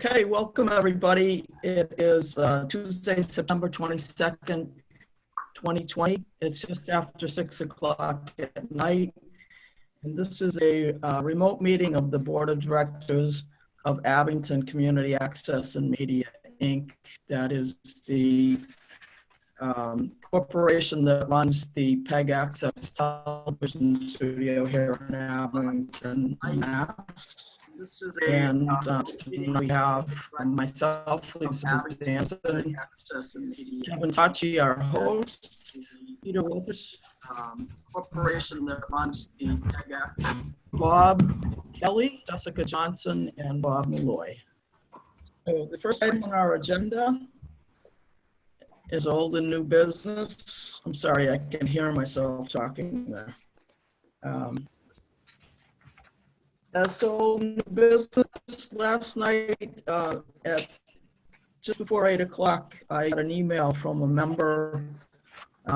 Okay, welcome everybody. It is Tuesday, September 22nd, 2020. It's just after 6 o'clock at night. And this is a remote meeting of the Board of Directors of Abington Community Access and Media, Inc. That is the corporation that runs the PEG Access television studio here in Abington, Mass. And we have myself, Lisa Stanson, Kevin Tachi, our host, Peter Wilkes, corporation that runs the PEG Access, Bob Kelly, Jessica Johnson, and Bob Malloy. So the first item on our agenda is old and new business. I'm sorry, I can hear myself talking there. As to old and new business, last night at just before 8 o'clock, I got an email from a member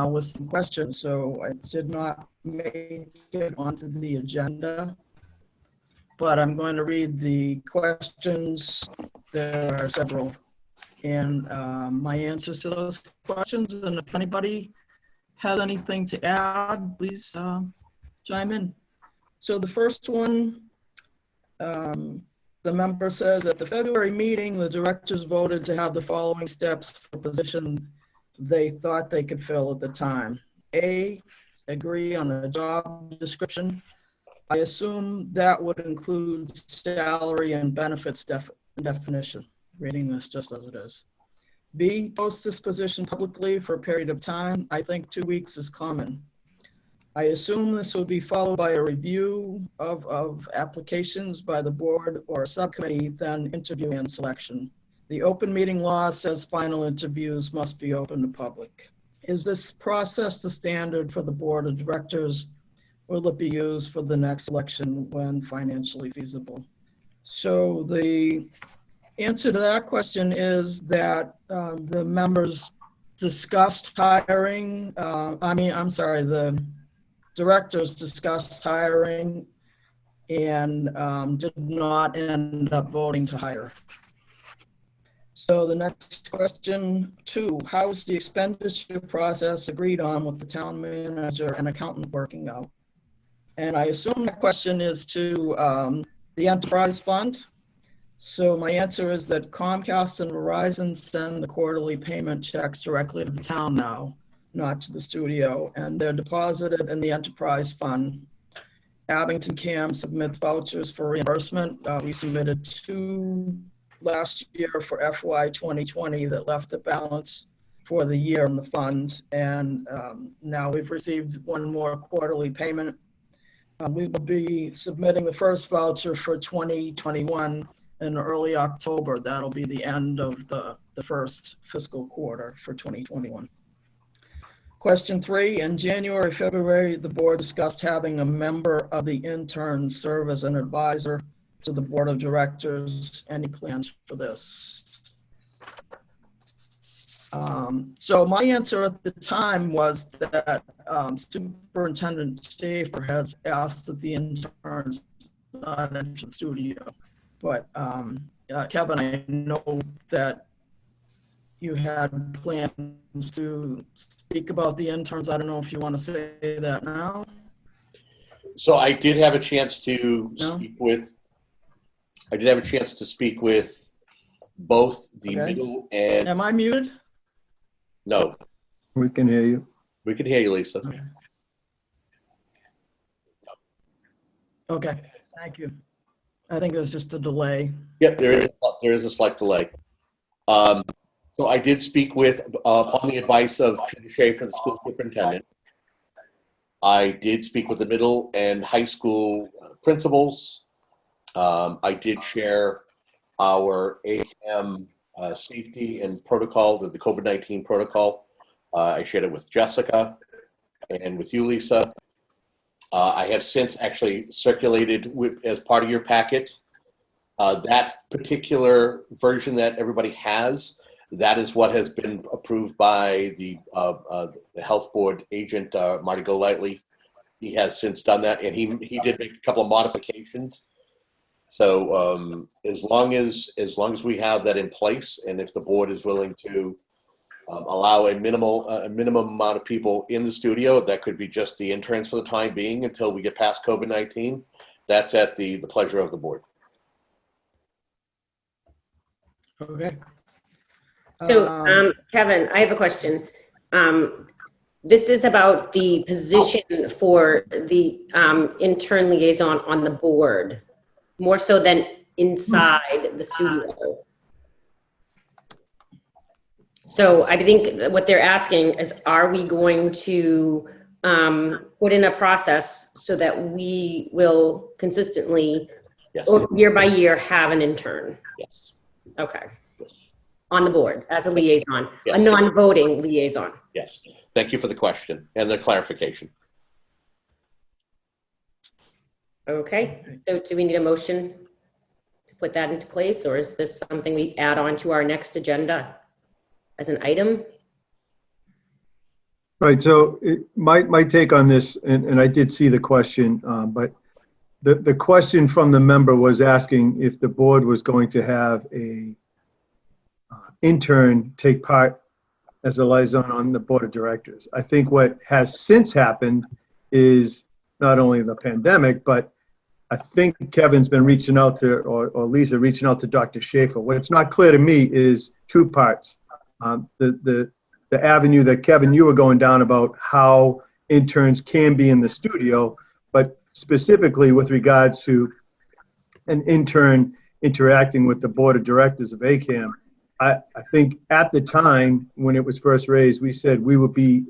with some questions, so I did not make it onto the agenda. But I'm going to read the questions. There are several. And my answers to those questions. And if anybody has anything to add, please chime in. So the first one, the member says, at the February meeting, the directors voted to have the following steps for position they thought they could fill at the time. A, agree on a job description. I assume that would include salary and benefits definition. Reading this just as it is. B, post this position publicly for a period of time. I think 2 weeks is common. I assume this will be followed by a review of applications by the board or a subcommittee, then interview and selection. The open meeting law says final interviews must be open to public. Is this process the standard for the board of directors? Will it be used for the next election when financially feasible? So the answer to that question is that the members discussed hiring, the directors discussed hiring and did not end up voting to hire. So the next question, 2, how is the expenditure process agreed on with the town manager and accountant working out? And I assume that question is to the enterprise fund. So my answer is that Comcast and Verizon send the quarterly payment checks directly to the town now, not to the studio, and they're deposited in the enterprise fund. Abington CAM submits vouchers for reimbursement. We submitted 2 last year for FY 2020 that left the balance for the year in the fund, and now we've received 1 more quarterly payment. We will be submitting the first voucher for 2021 in early October. That'll be the end of the first fiscal quarter for 2021. Question 3, in January, February, the board discussed having a member of the intern serve as an advisor to the board of directors. Any plans for this? So my answer at the time was that Superintendent Schaefer has asked that the interns not enter the studio. But Kevin, I know that you had plans to speak about the interns. I don't know if you want to say that now. So I did have a chance to speak with. I did have a chance to speak with both the middle and. Am I muted? No. We can hear you. We can hear you, Lisa. Okay. Thank you. I think there's just a delay. Yep, there is a slight delay. So I did speak with, upon the advice of Peter Schaefer, the school superintendent. I did speak with the middle and high school principals. I did share our ACAM safety and protocol, the COVID-19 protocol. I shared it with Jessica and with you, Lisa. I have since actually circulated as part of your packet that particular version that everybody has. That is what has been approved by the health board agent, Marty Golightly. He has since done that, and he did make a couple of modifications. So as long as we have that in place, and if the board is willing to allow a minimum amount of people in the studio, that could be just the interns for the time being until we get past COVID-19. That's at the pleasure of the board. Okay. So, Kevin, I have a question. This is about the position for the intern liaison on the board, more so than inside the studio. So I think what they're asking is, are we going to put in a process so that we will consistently, Yes. or year by year, have an intern? Yes. Okay. Yes. On the board as a liaison, Yes. a non-voting liaison. Yes. Thank you for the question and the clarification. Okay. So do we need a motion to put that into place, or is this something we add on to our next agenda as an item? Right, so my take on this, and I did see the question, but the question from the member was asking if the board was going to have a intern take part as a liaison on the board of directors. I think what has since happened is not only the pandemic, but I think Kevin's been reaching out to, or Lisa reaching out to Dr. Schaefer. What's not clear to me is two parts. The avenue that Kevin, you were going down about how interns can be in the studio, but specifically with regards to an intern interacting with the board of directors of ACAM. I think at the time when it was first raised, we said we would be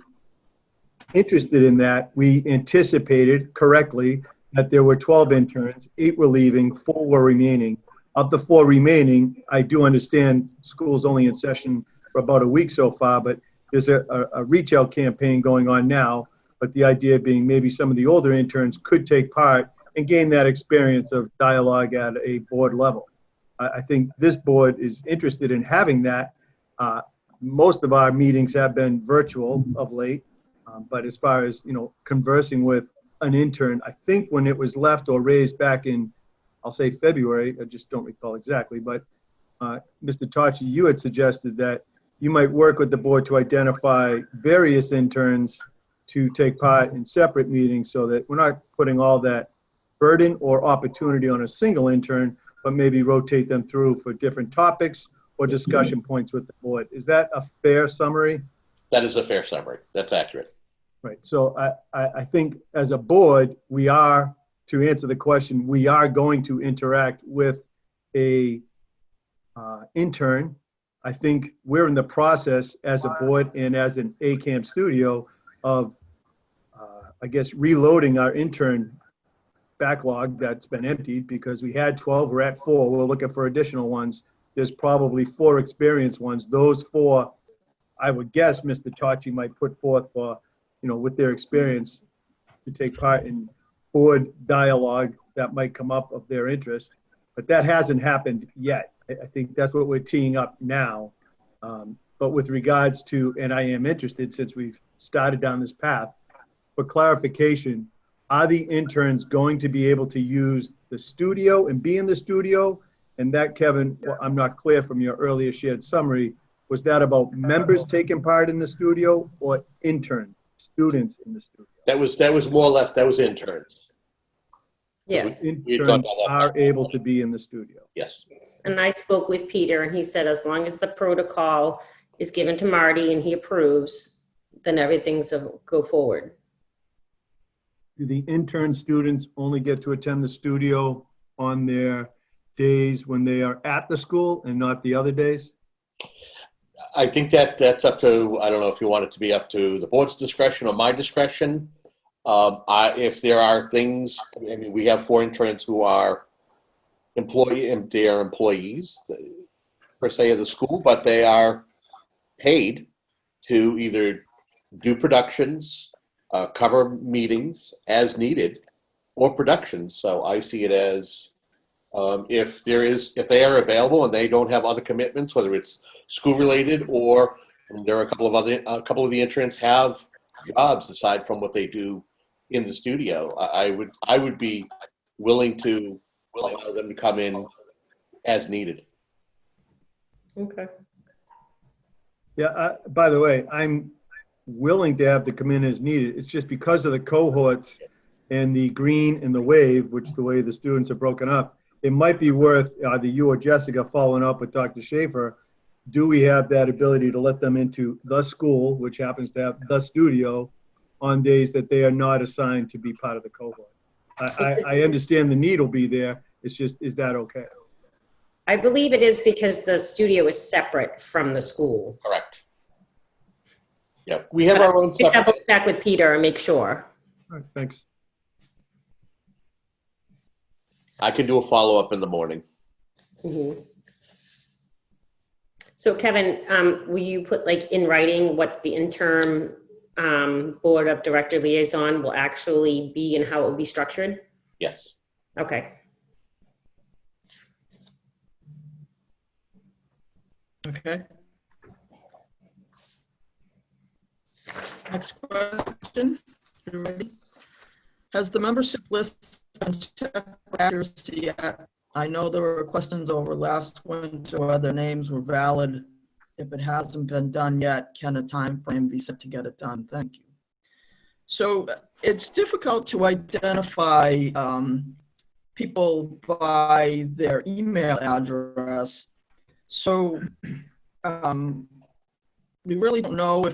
interested in that. We anticipated correctly that there were 12 interns, 8 were leaving, 4 were remaining. Of the 4 remaining, I do understand school's only in session for about a week so far, but there's a reach out campaign going on now. But the idea being maybe some of the older interns could take part and gain that experience of dialogue at a board level. I think this board is interested in having that. Most of our meetings have been virtual of late, but as far as, conversing with an intern, I think when it was left or raised back in, I'll say February, I just don't recall exactly, but Mr. Tachi, you had suggested that you might work with the board to identify various interns to take part in separate meetings so that we're not putting all that burden or opportunity on a single intern, but maybe rotate them through for different topics or discussion points with the board. Is that a fair summary? That is a fair summary. That's accurate. Right. So I think as a board, we are, to answer the question, we are going to interact with a intern. I think we're in the process as a board and as an ACAM studio of, I guess, reloading our intern backlog that's been emptied because we had 12, we're at 4, we're looking for additional ones. There's probably 4 experienced ones. Those 4, I would guess Mr. Tachi might put forth for, with their experience to take part in board dialogue that might come up of their interest. But that hasn't happened yet. I think that's what we're teeing up now. But with regards to, and I am interested since we've started down this path, for clarification, are the interns going to be able to use the studio and be in the studio? And that, Kevin, well, I'm not clear from your earlier shared summary, was that about members taking part in the studio or interns, students in the studio? That was more or less, that was interns. Yes. Interns are able to be in the studio. Yes. And I spoke with Peter and he said, as long as the protocol is given to Marty and he approves, then everything's a go forward. Do the intern students only get to attend the studio on their days when they are at the school and not the other days? I think that's up to, I don't know if you want it to be up to the board's discretion or my discretion. If there are things, I mean, we have 4 interns who are employees per se of the school, but they are paid to either do productions, cover meetings as needed, or productions. So I see it as if they are available and they don't have other commitments, whether it's school related or there are a couple of the interns have jobs aside from what they do in the studio. I would be willing to We'll allow them to come in as needed. Okay. Yeah, by the way, I'm willing to have the come in as needed. It's just because of the cohorts and the green and the wave, which the way the students are broken up, it might be worth either you or Jessica following up with Dr. Schaefer. Do we have that ability to let them into the school, which happens to have the studio, on days that they are not assigned to be part of the cohort? I understand the need will be there. It's just, is that okay? I believe it is because the studio is separate from the school. Correct. Yeah, we have our own separate. Double check with Peter and make sure. All right, thanks. I can do a follow-up in the morning. Mm-hmm. So Kevin, will you put like in writing what the interim board of director liaison will actually be and how it will be structured? Yes. Okay. Okay. Next question. You ready? Has the membership list been checked for accuracy yet? I know there were questions over last winter whether names were valid. If it hasn't been done yet, can a time frame be set to get it done? Thank you. So it's difficult to identify people by their email address. So we really don't know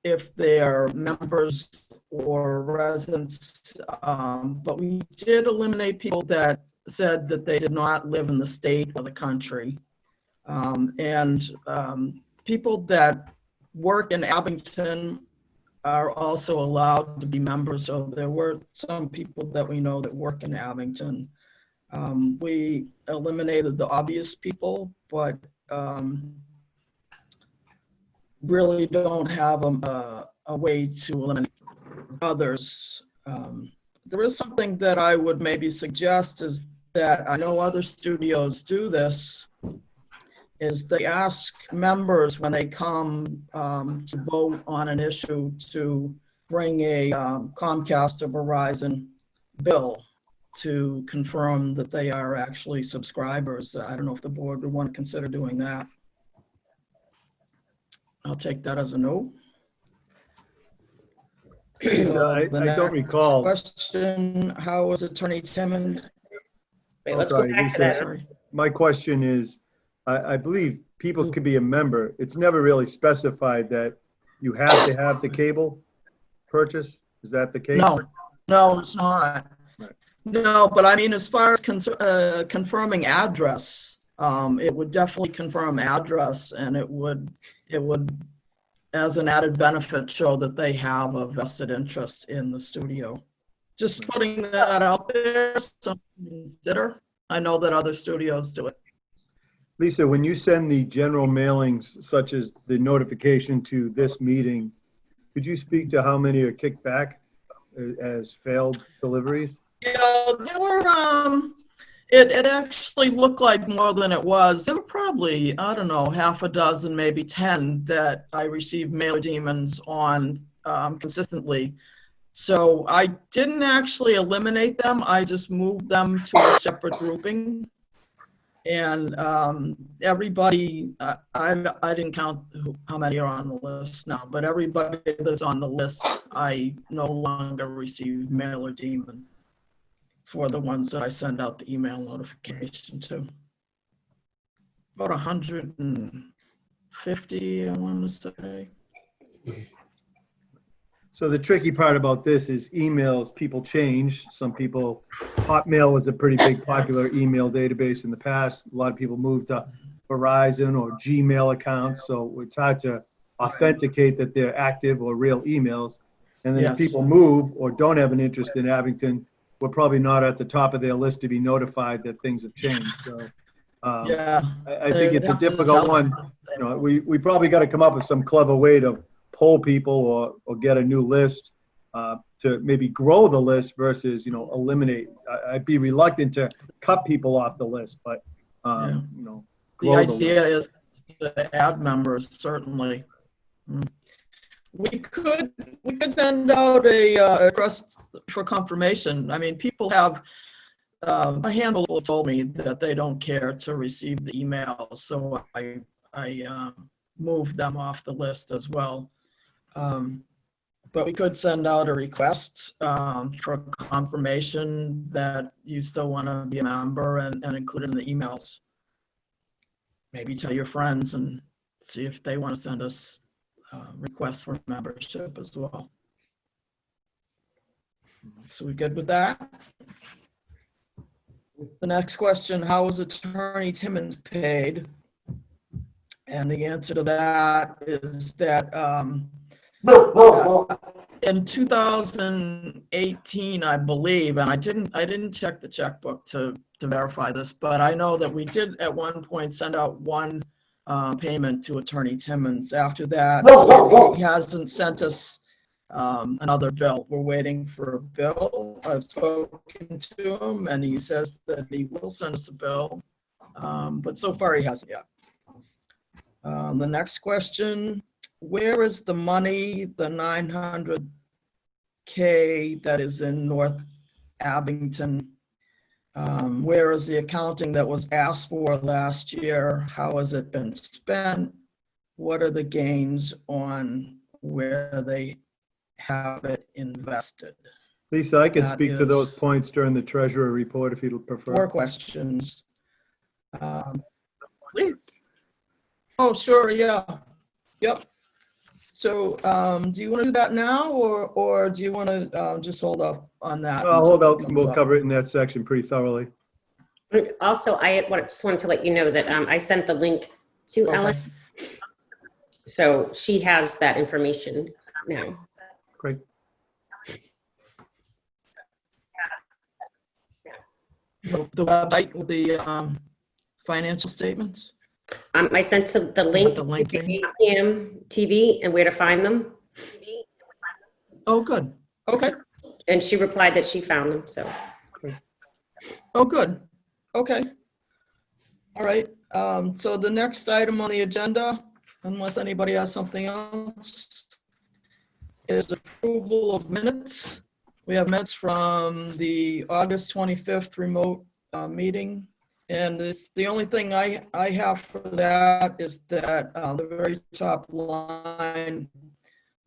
if they're members or residents, but we did eliminate people that said that they did not live in the state or the country. People that work in Abington are also allowed to be members. So there were some people that we know that work in Abington. We eliminated the obvious people, but really don't have a way to eliminate others. There is something that I would maybe suggest is that I know other studios do this, is they ask members when they come to vote on an issue to bring a Comcast or Verizon bill to confirm that they are actually subscribers. I don't know if the board would want to consider doing that. I'll take that as a no. I don't recall. Question, how was Attorney Timmons? Wait, Oh, let's sorry, go back Lisa. to that. Sorry. My question is, I believe people could be a member. It's never really specified that you have to have the cable purchase. Is that the case? No, it's not. Right. No, but I mean, as far as confirming address, it would definitely confirm address, and it would, as an added benefit, show that they have a vested interest in the studio. Just putting that out there, something to consider. I know that other studios do it. Lisa, when you send the general mailings, such as the notification to this meeting, could you speak to how many are kicked back as failed deliveries? Yeah, there were, it actually looked like more than it was. There were probably, I don't know, half a dozen, maybe 10 that I received mailer demons on consistently. So I didn't actually eliminate them. I just moved them to a separate grouping. And everybody, I didn't count how many are on the list now, but everybody that's on the list, I no longer receive mailer demons for the ones that I send out the email notification to. About 150, I want to say. So the tricky part about this is emails, people change. Some people, Hotmail was a pretty big popular email database in the past. A lot of people moved to Verizon or Gmail accounts. So it's hard to authenticate that they're active or real emails. And then if people move or don't have an interest in Abington, we're probably not at the top of their list to be notified that things have changed. So I think it's a difficult one. You know, we probably got to come up with some clever way to poll people or get a new list to maybe grow the list versus, you know, eliminate. I'd be reluctant to cut people off the list, but, you know, the idea is to add members, certainly. We could send out a request for confirmation. I mean, people have a handful told me that they don't care to receive the emails, so I moved them off the list as well. But we could send out a request for confirmation that you still want to be a member and include it in the emails. Maybe tell your friends and see if they want to send us requests for membership as well. So we good with that? The next question, how was Attorney Timmons paid? And the answer to that is that in 2018, I believe, and I didn't check the checkbook to verify this, but I know that we did at one point send out one payment to Attorney Timmons. After that, he hasn't sent us another bill. We're waiting for a bill. I've spoken to him, and he says that he will send us a bill, but so far he hasn't yet. The next question, where is the money, the $900K that is in North Abington? Where is the accounting that was asked for last year? How has it been spent? What are the gains on where they have it invested? Lisa, I can That speak to is those points during the treasurer report if you'd prefer. 4 questions. Please. Oh, sure, yeah. Yep. So do you want to do that now, or do you want to just hold up on that? I'll hold until it out, comes we'll up? cover it in that section pretty thoroughly. Also, just wanted to let you know that I sent the link to Okay. Ellen, so she has that information now. Great. The website with the financial statements? I sent to the link the link to in? the APM TV and where to find them. Oh, good. Okay. And she replied that she found them, so. Oh, good. Okay. All right. So the next item on the agenda, unless anybody has something else, is approval of minutes. We have minutes from the August 25th remote meeting. And the only thing I have for that is that the very top line,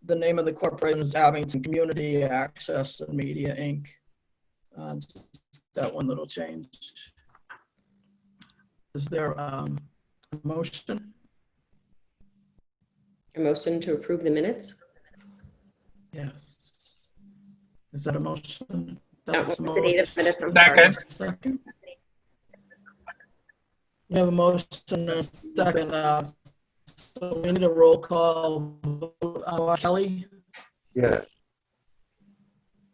the name of the corporation is Abington Community Access and Media, Inc. Just that one little change. Is there a motion? A motion to approve the minutes? Yes. Is that a motion? What That's was the date of minutes? I'm Second. sorry. Second. We have a motion and a second. So we need a roll call vote. Kelly, Yes.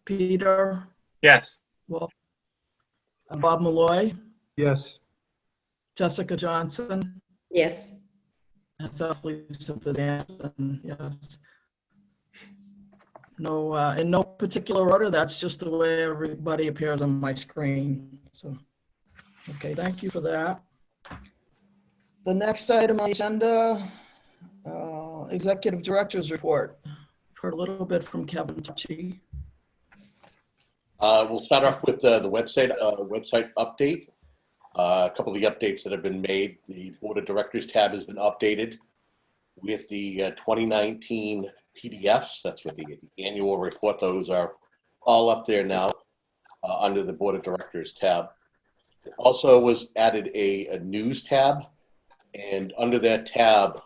Peter, Yes. Bob Malloy, Yes. Jessica Johnson, Yes. and Lisa Fizanson, yes. No, in no particular order. That's just the way everybody appears on my screen. So, okay, thank you for that. The next item on the agenda, Executive Director's Report. Heard a little bit from Kevin Tucci. We'll start off with the website update. A couple of the updates that have been made. The Board of Directors tab has been updated with the 2019 PDFs. That's what the annual report. Those are all up there now under the Board of Directors tab. It also was added a news tab, and under that tab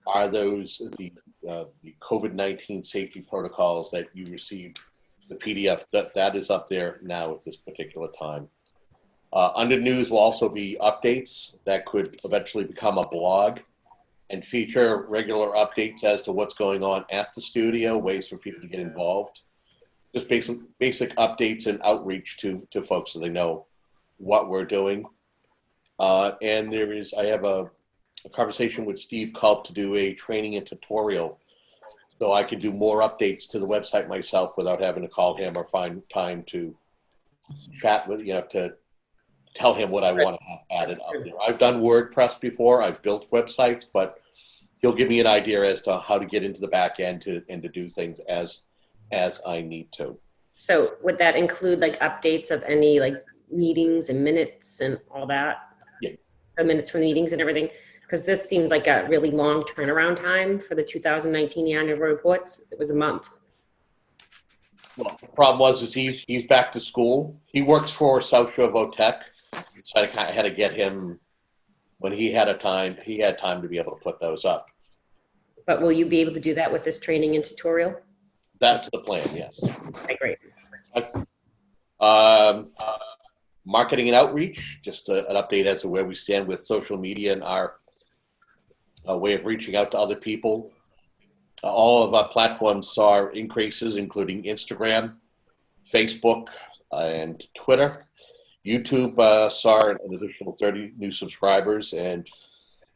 are those the COVID-19 safety protocols that you received. The PDF that is up there now at this particular time. Under news will also be updates that could eventually become a blog and feature regular updates as to what's going on at the studio, ways for people to get involved. Just basic updates and outreach to folks so they know what we're doing. And I have a conversation with Steve Culp to do a training and tutorial so I can do more updates to the website myself without having to call him or find time to chat with, to tell him what I want to have added up there. I've done WordPress before. I've built websites, but he'll give me an idea as to how to get into the back end and to do things as I need to. So would that include like updates of any like meetings and minutes and all that? Yeah. The minutes from the meetings and everything? Because this seemed like a really long turnaround time for the 2019 annual reports. It was a month. Well, the problem is he's back to school. He works for South Shore Votech, so I kind of had to get him when he had time to be able to put those up. But will you be able to do that with this training and tutorial? That's the plan, yes. Okay, great. Marketing and outreach, just an update as to where we stand with social media and our way of reaching out to other people. All of our platforms saw increases, including Instagram, Facebook, and Twitter. YouTube saw an additional 30 new subscribers, and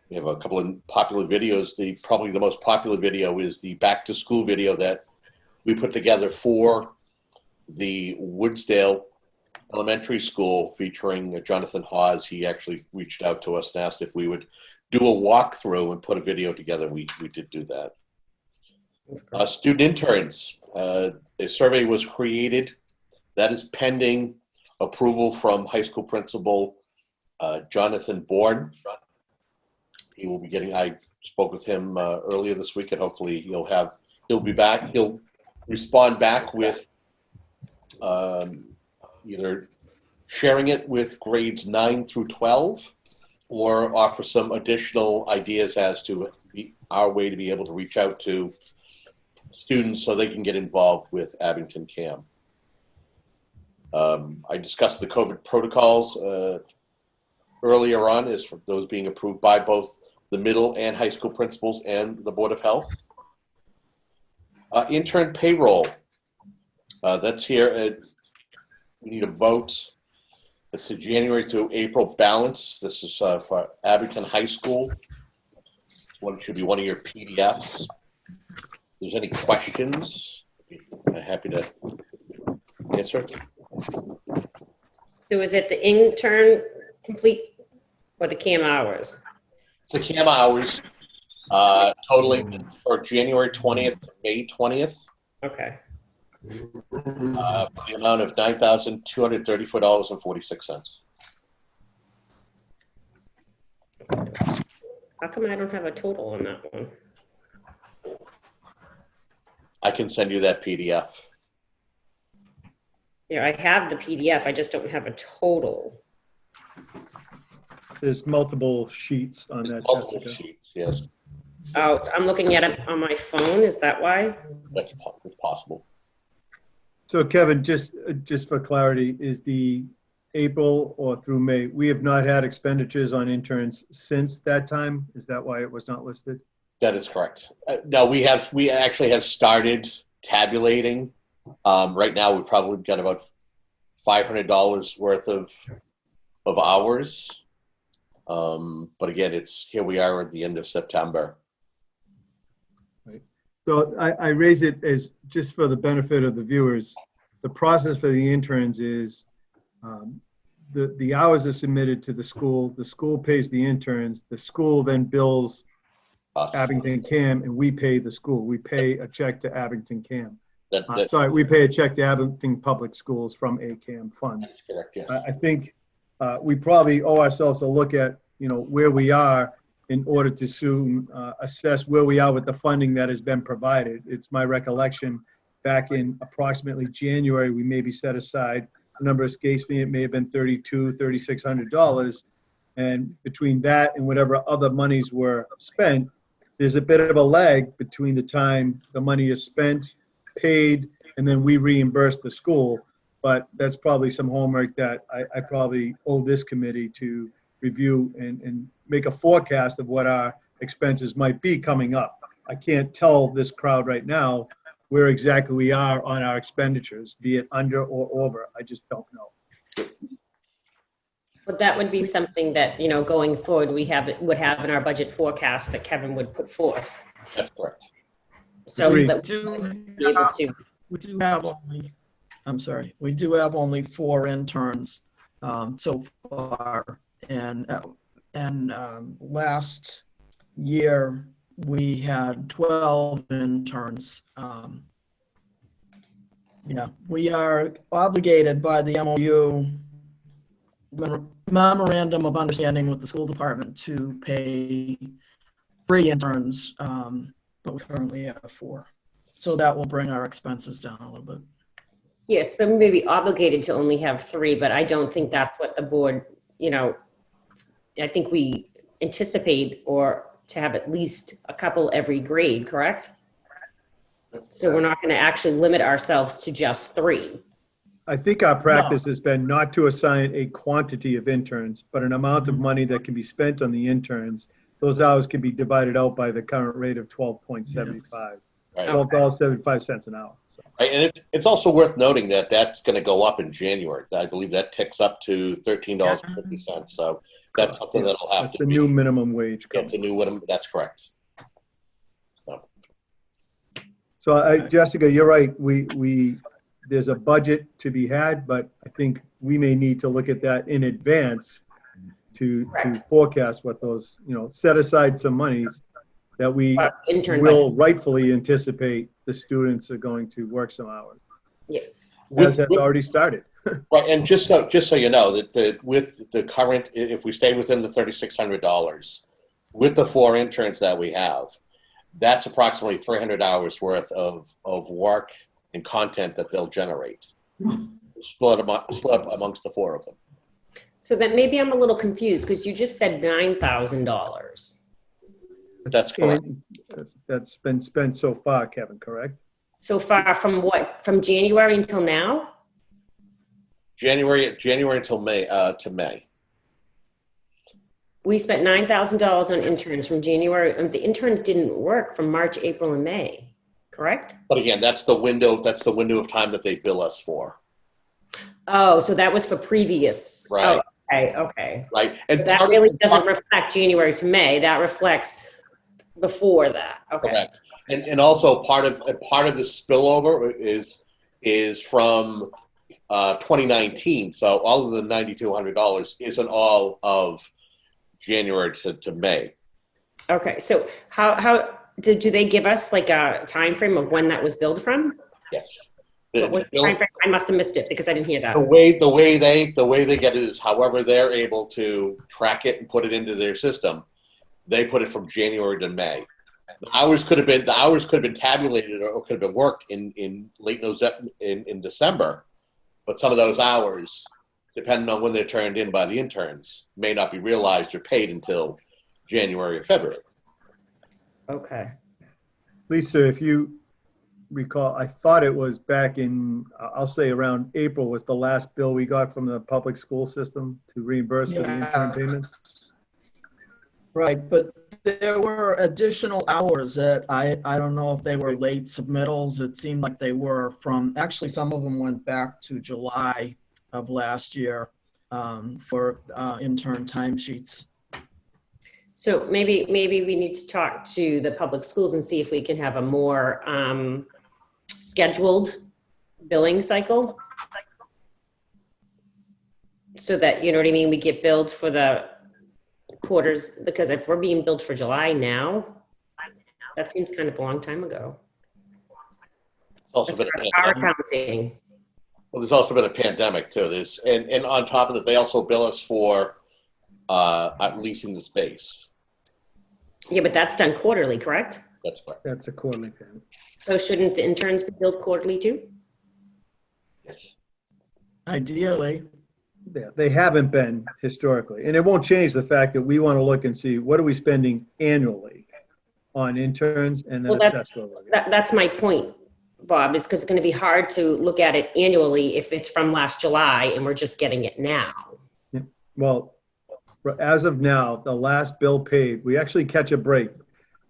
we have a couple of popular videos. Probably the most popular video is the back to school video that we put together for the Woodsdale Elementary School, featuring Jonathan Hawes. He actually reached out to us and asked if we would do a walkthrough and put a video together. We did do that. Student interns, a survey was created that is pending approval from high school principal Jonathan Bourne. He will be getting, I spoke with him earlier this week, and hopefully he'll be back. He'll respond back with either sharing it with grades 9 through 12 or offer some additional ideas as to our way to be able to reach out to students so they can get involved with Abington CAM. I discussed the COVID protocols earlier on, as for those being approved by both the middle and high school principals and the Board of Health. Intern payroll, that's here. We need a vote. It's the January through April balance. This is for Abington High School. It should be one of your PDFs. If there's any questions, I'm happy to answer. So is it the intern complete or the CAM hours? It's the CAM hours totaling for January 20th to May 20th. Okay. For the amount of $9,234.46. How come I don't have a total on that one? I can send you that PDF. Yeah, I have the PDF. I just don't have a total. There's multiple sheets on that, Multiple Jessica. sheets, yes, Oh, I'm looking at it on my phone. Is that why? that's possible. So Kevin, just for clarity, is the April or through May, we have not had expenditures on interns since that time? Is that why it was not listed? That is correct. No, we actually have started tabulating. Right now, we've probably got about $500 worth of hours. But again, here we are at the end of September. Right. So I raise it as just for the benefit of the viewers. The process for the interns is the hours are submitted to the school pays the interns, the school then bills Abington CAM, and we pay the school. We pay a check to Abington CAM. Sorry, we pay a check to Abington Public Schools from ACAM funds. That's correct, yes. I think we probably owe ourselves a look at, where we are in order to soon assess where we are with the funding that has been provided. It's my recollection back in approximately January, we maybe set aside, a number escapes me, it may have been $3,600. And between that and whatever other monies were spent, there's a bit of a lag between the time the money is spent, paid, and then we reimburse the school. But that's probably some homework that I probably owe this committee to review and make a forecast of what our expenses might be coming up. I can't tell this crowd right now where exactly we are on our expenditures, be it under or over. I just don't know. But that would be something that, going forward, would have in our budget forecast that Kevin would put forth. That's correct. So Agreed. that we'd be able to. We do have only 4 interns so far, and last year we had 12 interns. We are obligated by the MOU memorandum of understanding with the school department to pay 3 interns, but we currently have 4. So that will bring our expenses down a little bit. Yes, but we may be obligated to only have 3, but I don't think that's what the board, I think we anticipate or to have at least a couple every grade, correct? So we're not going to actually limit ourselves to just 3. I think our practice has been not to assign a quantity of interns, but an amount of money that can be spent on the interns. Those hours can be divided out by the current rate of 12.75, Right. $12.75 an hour. So. Right. And it's also worth noting that that's going to go up in January. I believe that ticks up to $13.50. So that's something that'll have That's to the be. new minimum wage. It's a new minimum. That's correct. So Jessica, you're right. There's a budget to be had, but I think we may need to look at that in advance to forecast what those, set aside some monies that we will rightfully anticipate the students are going to work some hours. Yes. As has already started. Right, and just so you know that with the current, if we stay within the $3,600, with the 4 interns that we have, that's approximately 300 hours worth of work and content that they'll generate, split amongst the 4 of them. So then maybe I'm a little confused because you just said $9,000. That's correct. That's been spent so far, Kevin, correct? So far from what? From January until now? January until May to May. We spent $9,000 on interns from January, and the interns didn't work from March, April, and May, correct? But again, that's the window of time that they bill us for. Oh, so that was for previous. Right. Oh, okay. Right. And so that really doesn't reflect January to May. That reflects before that. Okay. Correct. And also part of the spillover is from 2019. So all of the $9,200 isn't all of January to May. Okay. So how do they give us like a time frame of when that was billed from? Yes. What was the time frame? I must have missed it because I didn't hear that. The way they get it is however they're able to track it and put it into their system. They put it from January to May. The hours could have been tabulated or could have been worked in late November, in December, but some of those hours, depending on when they're turned in by the interns, may not be realized or paid until January or February. Okay. Lisa, if you recall, I thought it was back in, I'll say around April was the last bill we got from the public school system to reimburse for the intern payments. Right, but there were additional hours that I don't know if they were late submittals. It seemed like they were actually some of them went back to July of last year for intern timesheets. So maybe we need to talk to the public schools and see if we can have a more scheduled billing cycle. So that, you know what I mean, we get billed for the quarters, because if we're being billed for July now, that seems kind of a long time ago. Also been our accounting. Well, there's also been a pandemic too. And on top of that, they also bill us for leasing the space. Yeah, but that's done quarterly, correct? That's correct. That's a quarterly payment. So shouldn't the interns be billed quarterly too? Yes. Ideally. Yeah, they haven't been historically. And it won't change the fact that we want to look and see what are we spending annually on interns and then assess where we're going. That's my point, Bob, is because it's going to be hard to look at it annually if it's from last July and we're just getting it now. Yeah. Well, as of now, the last bill paid, we actually catch a break.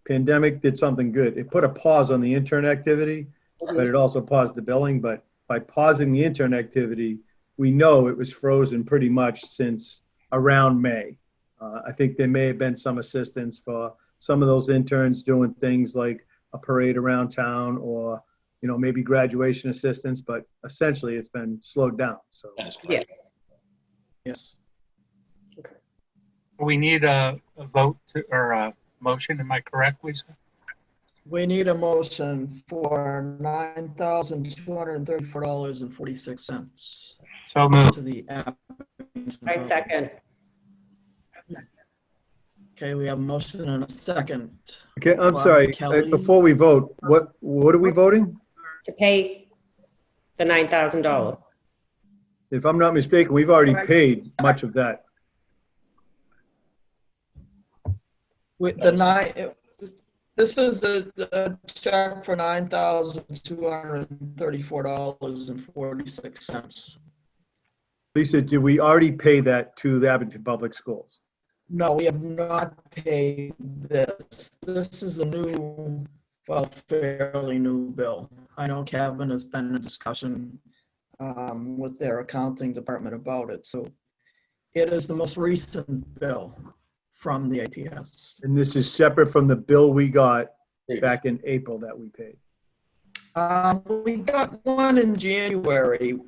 Pandemic did something good. It put a pause on the intern activity, but it also paused the billing. But by pausing the intern activity, we know it was frozen pretty much since around May. I think there may have been some assistance for some of those interns doing things like a parade around town or, maybe graduation assistance, but essentially it's been slowed down. So yes. Yes. Okay. We need a vote or a motion. Am I correct, Lisa? We need a motion for $9,234.46. So moved. To the change. I second. Okay, we have a motion and a second. Okay, I'm Bob sorry. Kelly. Before we vote, what are we voting? To pay the $9,000. If I'm not mistaken, we've already paid much of that. With the this is a check for $9,234.46. Lisa, did we already pay that to the Abington Public Schools? No, we have not paid this. This is a new, well, fairly new bill. I know Kevin has been in discussion with their accounting department about it. So it is the most recent bill from the APS. And this is separate from the bill we got back in April that we paid. We got one in January.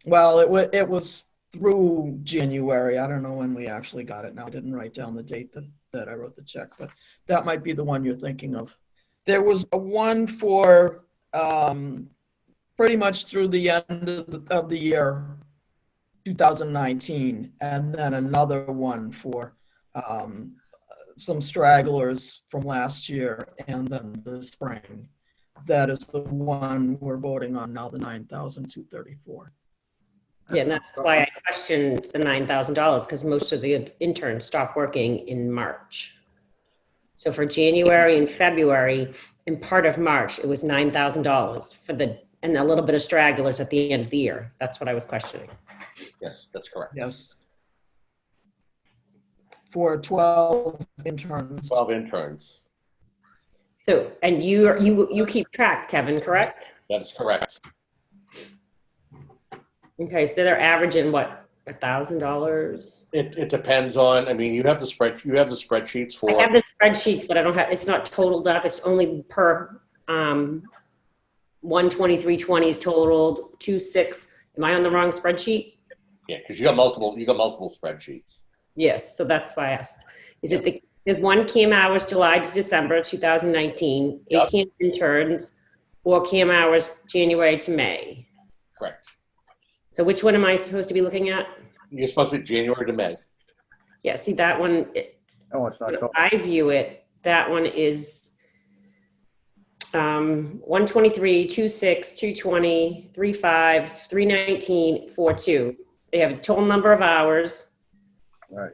Well, it was through January. I don't know when we actually got it now. I didn't write down the date that I wrote the check, but that might be the one you're thinking of. There was a one for pretty much through the end of the year, 2019, and then another one for some stragglers from last year and then the spring. That is the one we're voting on now, the $9,234. Yeah, and that's why I questioned the $9,000 because most of the interns stopped working in March. So for January and February and part of March, it was $9,000 for and a little bit of stragglers at the end of the year. That's what I was questioning. Yes, that's correct. Yes. For 12 interns. 12 interns. So, and you keep track, Kevin, correct? That is correct. Okay, so they're averaging what, $1,000? It depends on, I mean, you have the spreadsheets for. I have the spreadsheets, but I don't have, it's not totaled up. It's only per 12320 is totaled, 26. Am I on the wrong spreadsheet? Yeah, because you got multiple spreadsheets. Yes, so that's why I asked. There's one CAM hours July to December 2019, 8 Yep. CAM interns, 4 CAM hours January to May. Correct. So which one am I supposed to be looking at? You're supposed to be January to May. Yeah, see that one, Oh, it's not. I view it, that one is 123, 26, 220, 35, 319, 42. They have a total number of hours. Right.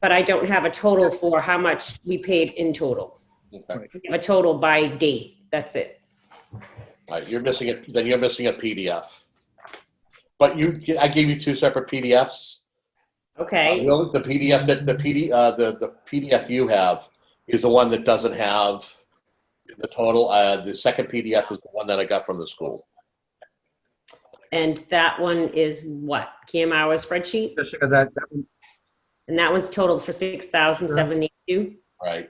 But I don't have a total for how much we paid in total. Okay. We have a total by date. That's it. All right, you're missing it. Then you're missing a PDF. But I gave you 2 separate PDFs. Okay. The PDF the PDF you have is the one that doesn't have the total. The second PDF is the one that I got from the school. And that one is what? CAM hours spreadsheet? And that one's totaled for 6,072? Right.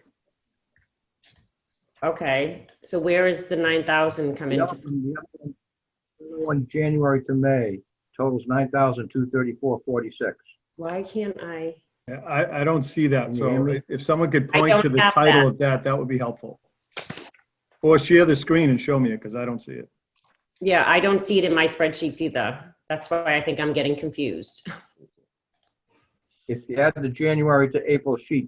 Okay. So where is the 9,000 come into? The one January to May totals 9,234.46. Why can't I? I don't see that. Can you hear So me? if someone could I point don't to the have title that. of that would be helpful. Or share the screen and show me it because I don't see it. Yeah, I don't see it in my spreadsheets either. That's why I think I'm getting confused. If you add the January to April sheet,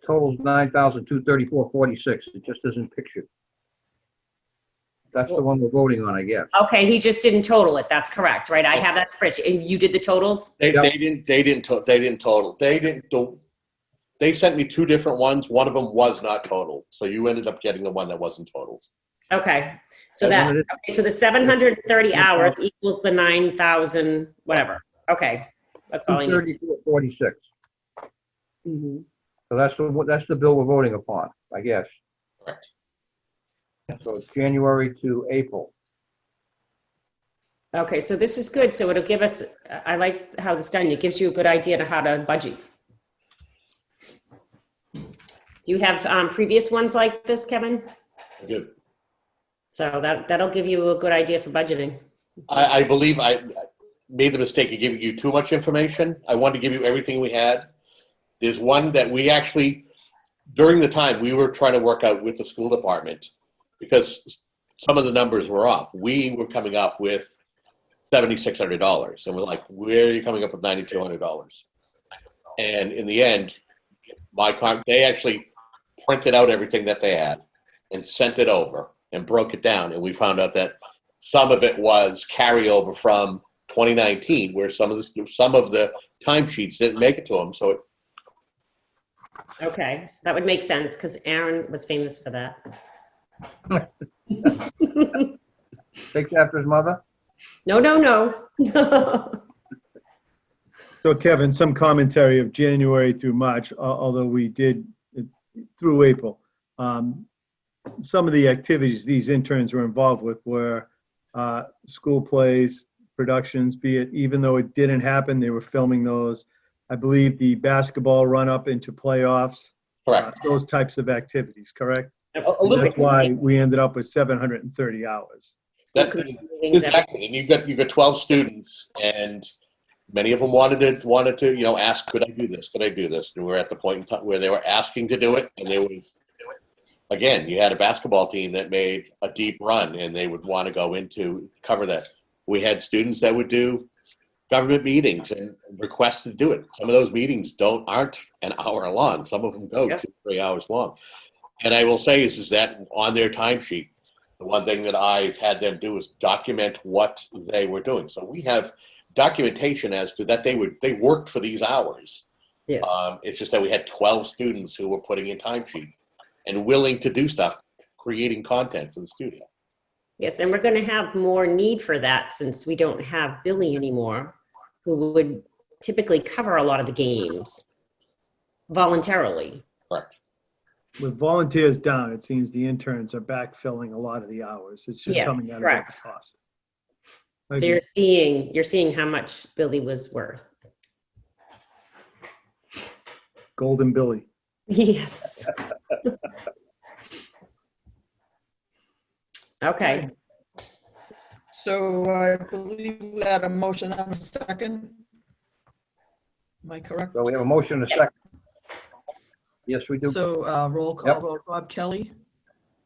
totals 9,234.46. It just isn't pictured. That's the one we're voting on, I guess. Okay, he just didn't total it. That's correct, right? I have that spreadsheet. And you did the totals? They didn't total. They sent me 2 different ones. One of them was not totaled. So you ended up getting the one that wasn't totaled. Okay. So the 730 hours equals the 9,000 whatever. Okay. That's all I need. 234.46. Mhm. So that's the bill we're voting upon, I guess. Correct. So it's January to April. Okay, so this is good. So it'll give us, I like how this is done. It gives you a good idea of how to budget. Do you have previous ones like this, Kevin? Good. So that'll give you a good idea for budgeting. I believe I made the mistake of giving you too much information. I wanted to give you everything we had. There's one that we actually, during the time, we were trying to work out with the school department because some of the numbers were off. We were coming up with $7,600. And we're like, where are you coming up with $9,200? And in the end, they actually printed out everything that they had and sent it over and broke it down. And we found out that some of it was carryover from 2019, where some of the timesheets didn't make it to them. So Okay, that would make sense because Aaron was famous for that. Takes after his mother? No, no, no. So Kevin, some commentary of January through March, although we did through April. Some of the activities these interns were involved with were school plays, productions, be it, even though it didn't happen, they were filming those. I believe the basketball run up into playoffs. correct. Those types of activities, correct? A And little that's bit. why we ended up with 730 hours. Exactly. And you've got 12 students, and many of them wanted to ask, could I do this? Could I do this? And we're at the point in time where they were asking to do it, and there was, again, you had a basketball team that made a deep run, and they would want to go into cover that. We had students that would do government meetings and request to do it. Some of those meetings aren't an hour long. Some of them go 2-3 hours long. And I will say is that on their timesheet, the one thing that I've had them do is document what they were doing. So we have documentation as to that they worked for these hours. Yes. It's just that we had 12 students who were putting in timesheet and willing to do stuff, creating content for the studio. Yes, and we're going to have more need for that since we don't have Billy anymore, who would typically cover a lot of the games voluntarily. Correct. With volunteers down, it seems the interns are backfilling a lot of the hours. It's just Yes, coming out correct. of the cost. So you're seeing how much Billy was worth. Golden Billy. Yes. Okay. So I believe we had a motion and a second. Am I correct? So we have a motion and a second. Yes, we do. So roll call Yep. vote. Bob Kelly,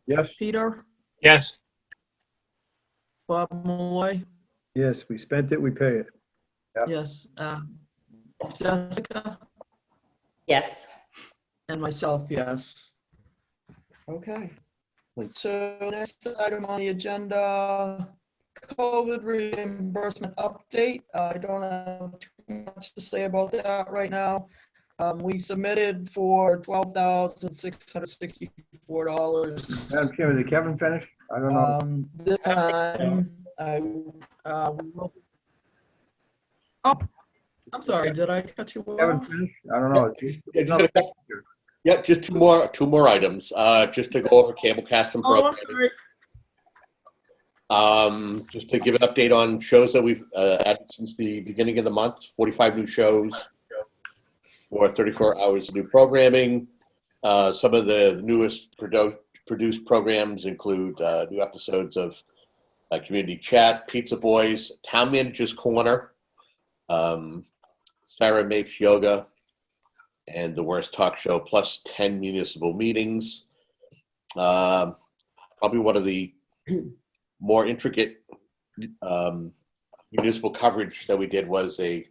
Yes, Peter, Yes, Bob Malloy, Yes, we spent it, we pay it. Yep. yes, Jessica, Yes. and myself, yes. Okay. So next item on the agenda, COVID reimbursement update. I don't have too much to say about that right now. We submitted for $12,664. Madam Chairman, did Kevin finish? I don't know. This time, oh, I'm sorry, did I cut you Kevin off? finish? I don't know. Yeah, just two more items. Just to go over cable cast and Oh, I'm programming. sorry. Just to give an update on shows that we've added since the beginning of the month. 45 new shows for 34 hours of new programming. Some of the newest produced programs include new episodes of Community Chat, Pizza Boys, Town Manager's Corner, Sarah Makes Yoga, and The Worst Talk Show, plus 10 municipal meetings. Probably one of the more intricate municipal coverage that we did was the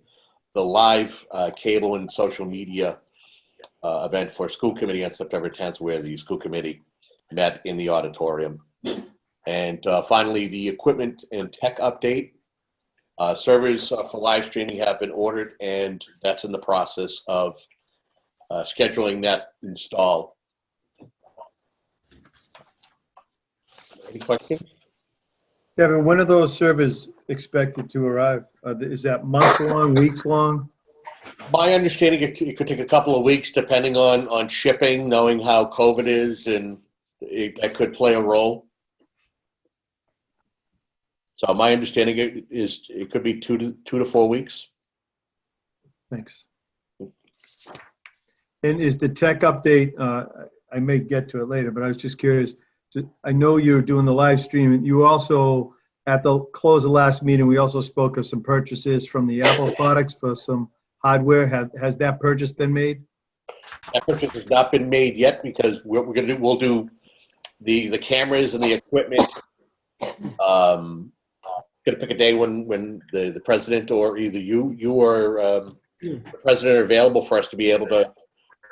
live cable and social media event for school committee on September 10th, where the school committee met in the auditorium. And finally, the equipment and tech update. Servers for live streaming have been ordered, and that's in the process of scheduling that install. Any questions? Kevin, when are those servers expected to arrive? Is that months long, weeks long? My understanding, it could take a couple of weeks depending on shipping, knowing how COVID is, and that could play a role. So my understanding is it could be 2 to 4 weeks. Thanks. And is the tech update, I may get to it later, but I was just curious. I know you're doing the live stream, and you also, at the close of last meeting, we also spoke of some purchases from the Apple products for some hardware. Has that purchase been made? That purchase has not been made yet because what we're going to do, we'll do the cameras and the equipment gonna pick a day when the president or either you or the president are available for us to be able to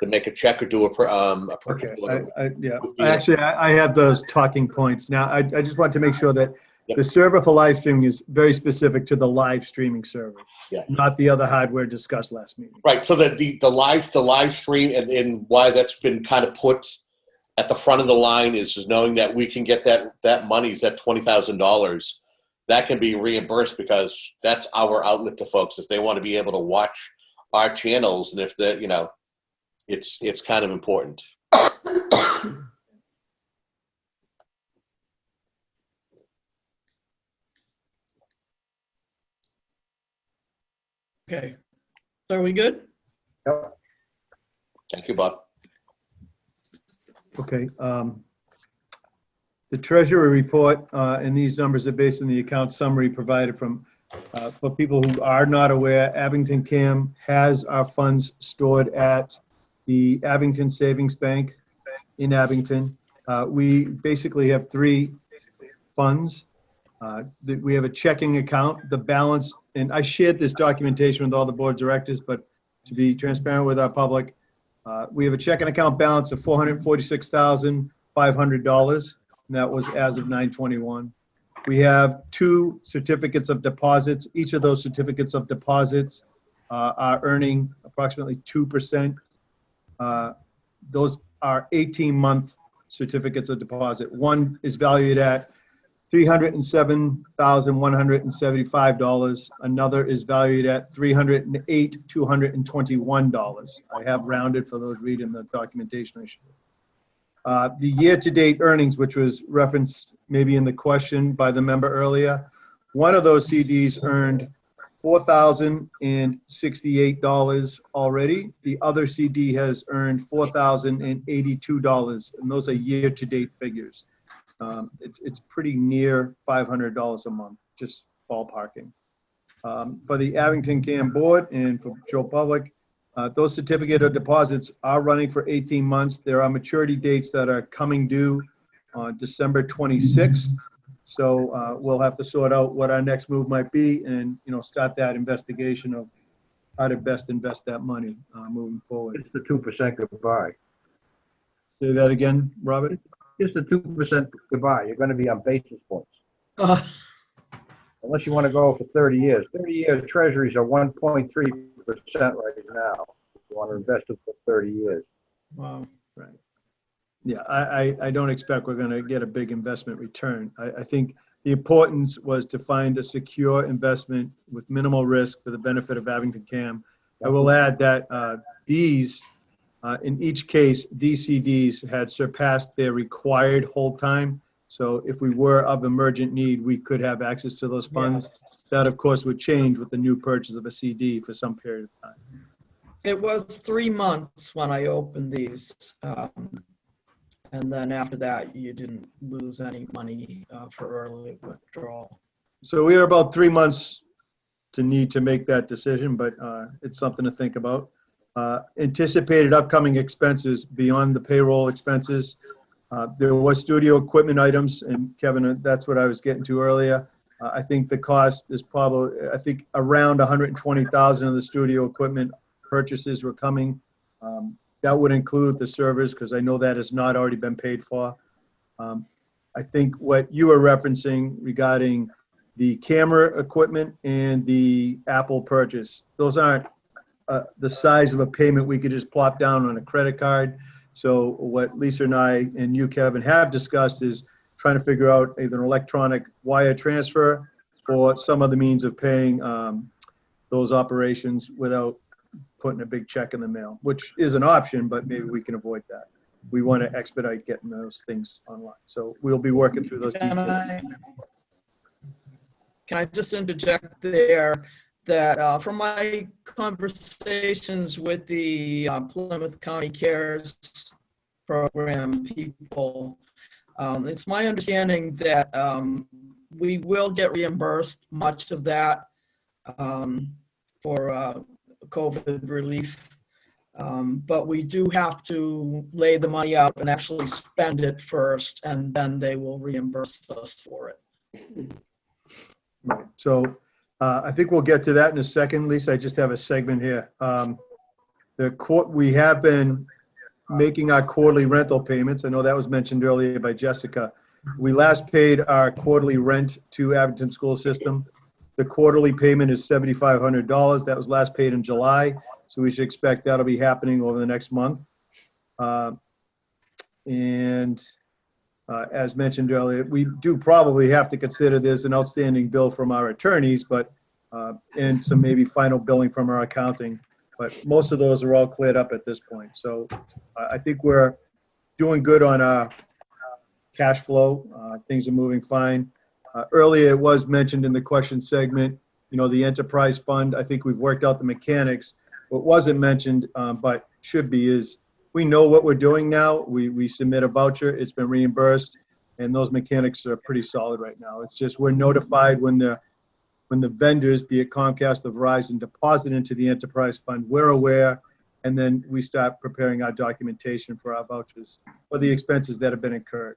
make a check or do a purchase Okay, order. yeah. With the- Actually, I have those talking points. Now, I just want to make sure that Yep. the server for live streaming is very specific to the live streaming server, Yeah. not the other hardware discussed last meeting. Right. So the live stream and why that's been kind of put at the front of the line is knowing that we can get that money, is that $20,000, that can be reimbursed because that's our outlet to folks if they want to be able to watch our channels, and if they, it's kind of important. Okay. So are we good? Yep. Thank you, Bob. Okay. The treasurer report, and these numbers are based on the account summary provided from, for people who are not aware, Abington CAM has our funds stored at the Abington Savings Bank in Abington. We basically have three funds. We have a checking account, the balance, and I shared this documentation with all the board of directors, but to be transparent with our public, we have a checking account balance of $446,500, and that was as of 9/21. We have two certificates of deposits. Each of those certificates of deposits are earning approximately 2%. Those are 18-month certificates of deposit. One is valued at $307,175. Another is valued at $308,221. I have rounded for those reading the documentation I shared. The year-to-date earnings, which was referenced maybe in the question by the member earlier, one of those CDs earned $4,068 already. The other CD has earned $4,082, and those are year-to-date figures. It's pretty near $500 a month, just ballparking. For the Abington CAM board and for Joe Public, those certificate of deposits are running for 18 months. There are maturity dates that are coming due on December 26th. So we'll have to sort out what our next move might be and, start that investigation of how to best invest that money moving forward. It's the 2% goodbye. Say that again, Robert? Just the 2% goodbye. You're going to be on basis points. Uh, Unless you want to go for 30 years. 30-year treasuries are 1.3% right now. If you want to invest it for 30 years. wow. Right. Yeah, I don't expect we're going to get a big investment return. I think the importance was to find a secure investment with minimal risk for the benefit of Abington CAM. I will add that in each case, these CDs had surpassed their required hold time. So if we were of emergent need, we could have access to those funds. Yes. That, of course, would change with the new purchase of a CD for some period of time. It was 3 months when I opened these. And then after that, you didn't lose any money for early withdrawal. So we are about 3 months to need to make that decision, but it's something to think about. Anticipated upcoming expenses beyond the payroll expenses. There was studio equipment items, and Kevin, that's what I was getting to earlier. I think the cost is probably, around 120,000 of the studio equipment purchases were coming. That would include the servers, because I know that has not already been paid for. I think what you were referencing regarding the camera equipment and the Apple purchase, those aren't the size of a payment we could just plop down on a credit card. So what Lisa and I and you, Kevin, have discussed is trying to figure out either an electronic wire transfer or some other means of paying those operations without putting a big check in the mail, which is an option, but maybe we can avoid that. We want to expedite getting those things online. So we'll be working through those details. Can I just interject there that from my conversations with the Plymouth County Cares program people, it's my understanding that we will get reimbursed much of that for COVID relief, but we do have to lay the money out and actually spend it first, and then they will reimburse us for it. Right. So I think we'll get to that in a second. Lisa, I just have a segment here. We have been making our quarterly rental payments. I know that was mentioned earlier by Jessica. We last paid our quarterly rent to Abington School System. The quarterly payment is $7,500. That was last paid in July. So we should expect that'll be happening over the next month. As mentioned earlier, we do probably have to consider there's an outstanding bill from our attorneys, but and some maybe final billing from our accounting. But most of those are all cleared up at this point. So I think we're doing good on our cash flow. Things are moving fine. Earlier, it was mentioned in the question segment, you know, the enterprise fund. I think we've worked out the mechanics. What wasn't mentioned, but should be, is we know what we're doing now. We submit a voucher, it's been reimbursed, and those mechanics are pretty solid right now. It's just we're notified when the vendors, be it Comcast or Verizon, deposit into the enterprise fund, we're aware, and then we start preparing our documentation for our vouchers for the expenses that have been incurred.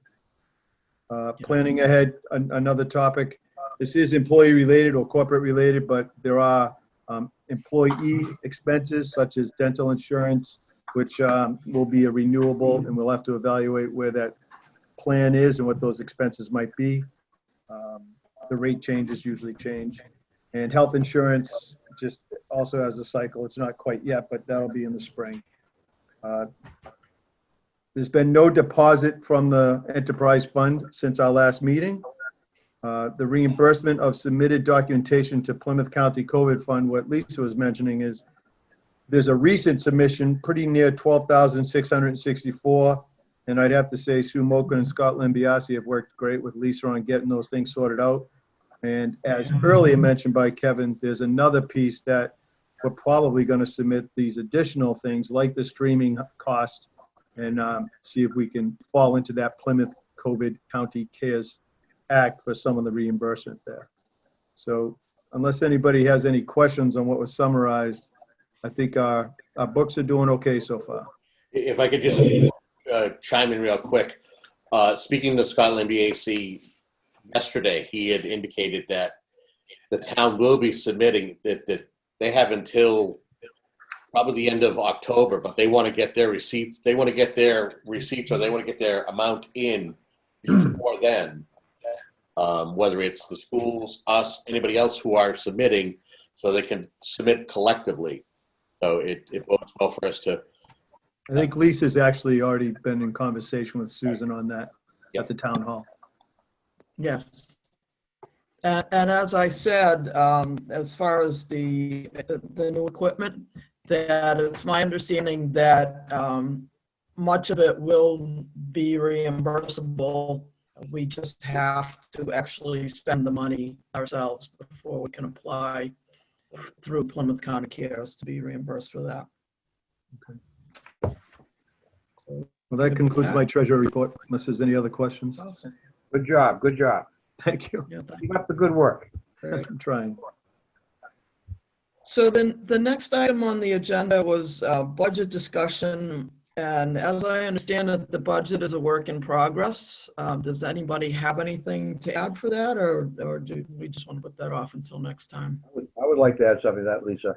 Planning ahead, another topic. This is employee related or corporate related, but there are employee expenses such as dental insurance, which will be a renewable, and we'll have to evaluate where that plan is and what those expenses might be. The rate changes usually change. And health insurance just also has a cycle. It's not quite yet, but that'll be in the spring. There's been no deposit from the enterprise fund since our last meeting. The reimbursement of submitted documentation to Plymouth County COVID Fund, what Lisa was mentioning is there's a recent submission pretty near $12,664. And I'd have to say Sue Moken and Scott Limbiasi have worked great with Lisa on getting those things sorted out. And as earlier mentioned by Kevin, there's another piece that we're probably going to submit these additional things like the streaming cost and see if we can fall into that Plymouth COVID County CARES Act for some of the reimbursement there. So unless anybody has any questions on what was summarized, I think our books are doing okay so far. If I could just chime in real quick. Speaking to Scott Limbiasi yesterday, he had indicated that the town will be submitting that they have until probably the end of October, but they want to get their receipts. They want to get their receipts, or they want to get their amount in before then. Whether it's the schools, us, anybody else who are submitting, so they can submit collectively. So it bodes well for us to. I think Lisa's actually already been in conversation with Susan on that at the town hall. Yes. And as I said, as far as the new equipment, that it's my understanding that much of it will be reimbursable. We just have to actually spend the money ourselves before we can apply through Plymouth County CARES to be reimbursed for that. Okay. Well, that concludes my treasurer report, unless there's any other questions. Awesome. Good job, good job. Thank you. Yeah, thank Keep up the good work. I'm trying. So then the next item on the agenda was budget discussion. And as I understand it, the budget is a work in progress. Does anybody have anything to add for that, or do we just want to put that off until next time? I would like to add something to that, Lisa.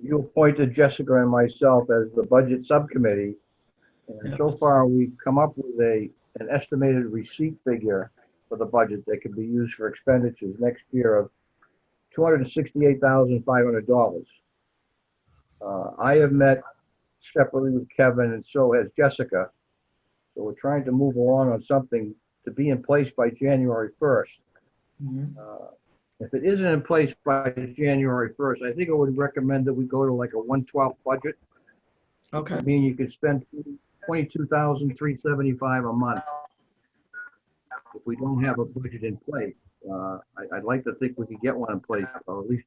You appointed Jessica and myself as the budget subcommittee. And so far, we've come up with an estimated receipt figure for the budget that can be used for expenditures next year of $268,500. I have met separately with Kevin, and so has Jessica. So we're trying to move along on something to be in place by January 1st. Mm-hmm. If it isn't in place by January 1st, I think I would recommend that we go to like a 1/12 budget. Okay. I mean, you could spend $22,375 a month. If we don't have a budget in place, I'd like to think we could get one in place, or at least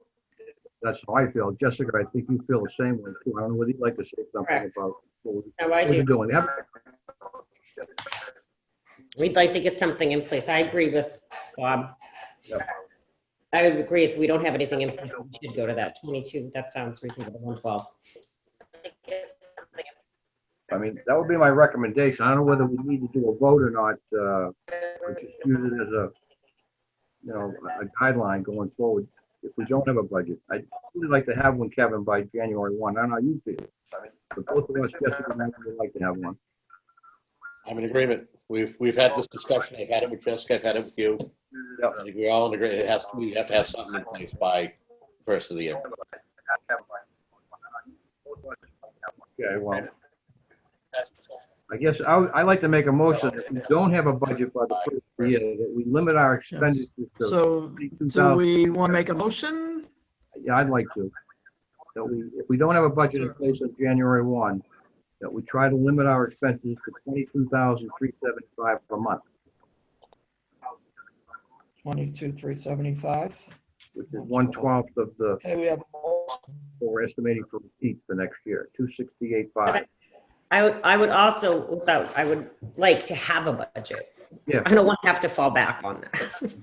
that's how I feel. Jessica, I think you feel the same way too. I don't know whether you'd like to say something Correct. about what No, I we're do. doing. We'd like to get something in place. I agree with Bob. Yep. I would agree if we don't have anything in place, we should go to that 22. That sounds reasonable, 112. I mean, that would be my recommendation. I don't know whether we need to do a vote or not, or just use it as you know, a guideline going forward if we don't have a budget. I'd really like to have one, Kevin, by January 1. I don't know how you feel. I mean, for both of us, Jessica and I would like to have one. I'm in agreement. We've had this discussion. I've had it with Jessica. I've had it with you. Yep. I think we're all in agreement. We have to have something in place by first of the year. Okay, well, I guess I'd like to make a motion that we don't have a budget by the first of the year, that we limit our expenditures to So do 22,000. we want to make a motion? Yeah, I'd like to. That if we don't have a budget in place on January 1, that we try to limit our expenses to 22,375 per month, 22,375. which is 1/12 of the, Okay, we have, what we're estimating for receipts for next year, 268.5. I would also, I would like to have a budget. Yeah. I don't want to have to fall back on that.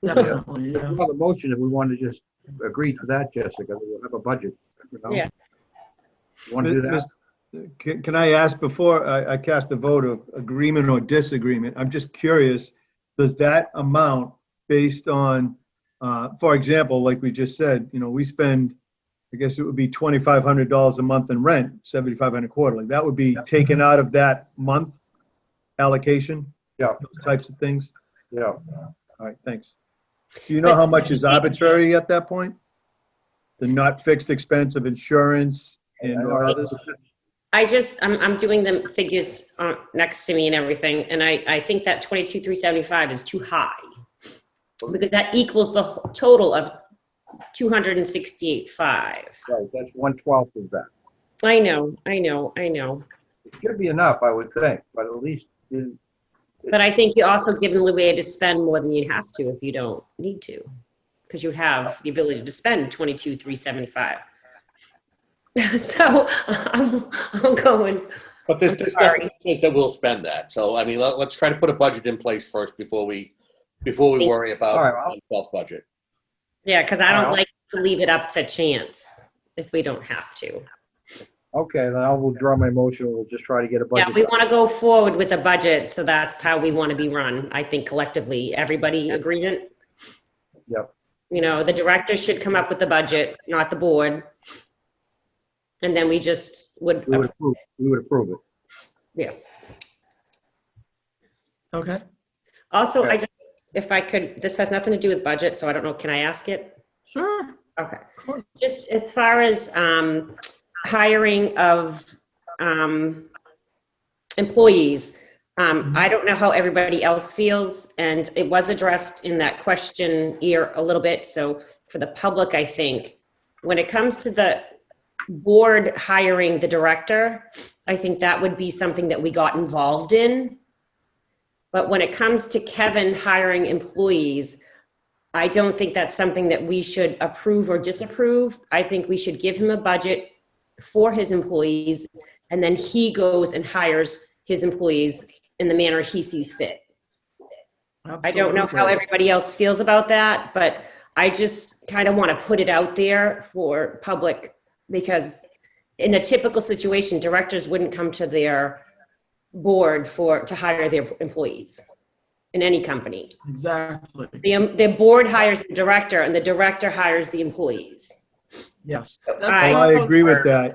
definitely, yeah. Well, the motion, if we want to just agree to that, Jessica, that we'll have a budget, you know? Yeah. You want to do that? Can I ask before I cast a vote of agreement or disagreement? I'm just curious, does that amount based on, for example, like we just said, you know, we spend, I guess it would be $2,500 a month in rent, $7,500 quarterly. That would be taken out of that month allocation? Yeah. Those types of things? Yeah. All right, thanks. Do you know how much is arbitrary at that point? The not fixed expense of insurance and or others? I'm doing the figures next to me and everything, and I think that 22,375 is too high because that equals the total of 268.5. Right, that's 1/12 of that. I know. It should be enough, I would think, but at least, But I think you also give them the way to spend more than you have to if you don't need to, because you have the ability to spend 22,375. So I'm going. But this Sorry. definitely says that we'll spend that. So, I mean, let's try to put a budget in place first before we worry about All right, self-budget. Yeah, because I don't Well- like to leave it up to chance if we don't have to. okay, then I will withdraw my motion. We'll just try to get a budget. Yeah, we want to go forward with the budget, so that's how we want to be run, I think collectively. Everybody agreement? Yep. You know, the director should come up with the budget, not the board. And then we just would, We would approve it. yes. Okay. Also, Okay. if I could, this has nothing to do with budget, so I don't know, can I ask it? Sure. Okay. Of course. Just as far as hiring of employees, I don't know how everybody else feels, and it was addressed in that questionnaire a little bit. So for the public, I think, when it comes to the board hiring the director, I think that would be something that we got involved in. But when it comes to Kevin hiring employees, I don't think that's something that we should approve or disapprove. I think we should give him a budget for his employees, and then he goes and hires his employees in the manner he sees fit. I don't know how Absolutely. everybody else feels about that, but I just kind of want to put it out there for public, because in a typical situation, directors wouldn't come to their board to hire their employees in any company. Exactly. The board hires the director, and the director hires the employees. Yes. Well, I agree with that.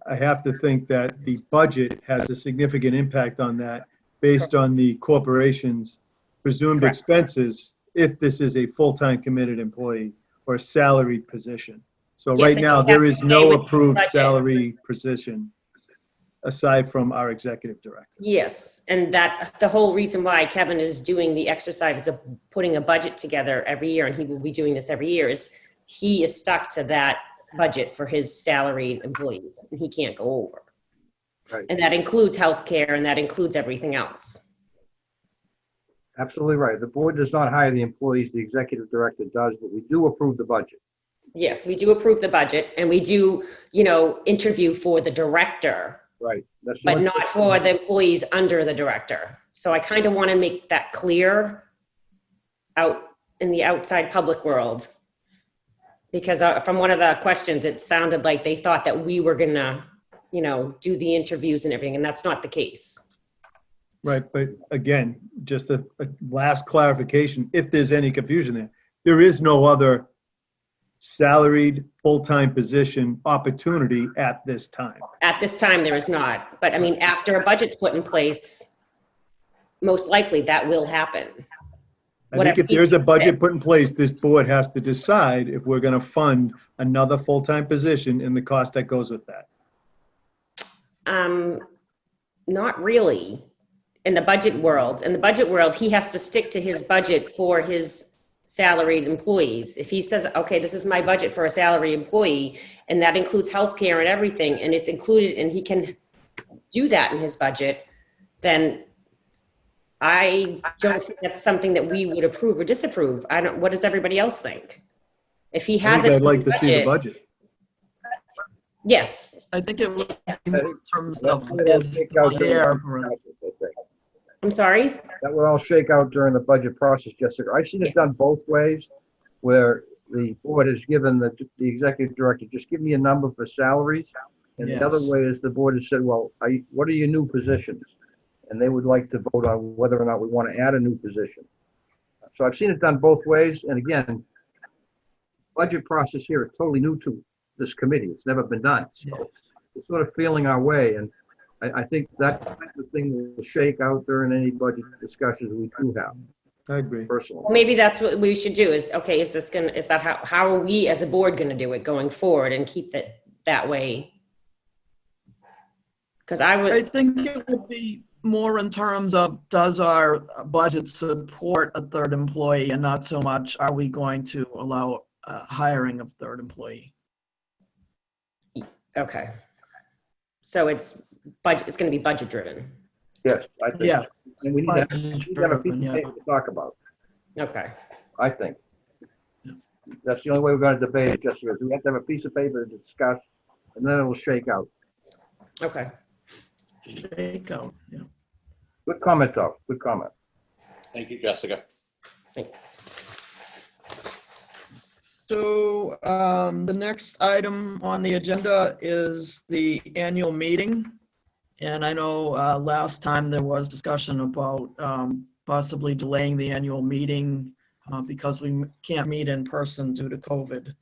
I have to think that the budget has a significant impact on that based on the corporation's presumed Correct. expenses if this is a full-time committed employee or a salaried position. So Yes, right and now, you there have is to stay no with the approved budget. salary position aside from our executive director. Yes, and that the whole reason why Kevin is doing the exercise of putting a budget together every year, and he will be doing this every year, is he is stuck to that budget for his salaried employees, and he can't go over. Right. And that includes healthcare, and that includes everything else. Absolutely right. The board does not hire the employees, the executive director does, but we do approve the budget. Yes, we do approve the budget, and we do, interview for the director, Right. That's but one- not for the employees under the director. So I kind of want to make that clear out in the outside public world. Because from one of the questions, it sounded like they thought that we were gonna, do the interviews and everything, and that's not the case. Right, but again, just a last clarification, if there's any confusion there, there is no other salaried, full-time position opportunity at this time. At this time, there is not. But I mean, after a budget's put in place, most likely that will happen. I think if there's a budget put in place, this board has to decide if we're gonna fund another full-time position and the cost that goes with that. Not really. In the budget world. In the budget world, he has to stick to his budget for his salaried employees. If he says, okay, this is my budget for a salary employee, and that includes healthcare and everything, and it's included, and he can do that in his budget, then I don't think that's something that we would approve or disapprove. What does everybody else think? If he has it. I'd like to see the budget. Yes. I think it would be in terms of his hair. I'm sorry? That would all shake out during the budget process, Jessica. I've seen it done both ways, where the board has given the executive director, just give me a number for salaries. And the other Yes. way is the board has said, well, what are your new positions? And they would like to vote on whether or not we want to add a new position. So I've seen it done both ways. And again, budget process here is totally new to this committee. It's never been done. So we're sort of feeling our way. And I think that type of thing will shake out during any budget discussions we do have. I agree. Personally. Well, maybe that's what we should do is, okay, is that how are we as a board going to do it going forward and keep it that way? Because I think it would be more in terms of, does our budget support a third employee, and not so much, are we going to allow hiring of third employee? okay. So it's going to be budget driven. Yes, I think. Yeah. And we need to have a piece of paper to talk about, Okay. I think. That's the only way we're going to debate it, Jessica. We have to have a piece of paper to discuss, and then it will shake out. Okay. Shake out, yeah. Good comment, though. Good comment. Thank you, Jessica. So the next item on the agenda is the annual meeting. And I know last time there was discussion about possibly delaying the annual meeting because we can't meet in person due to COVID.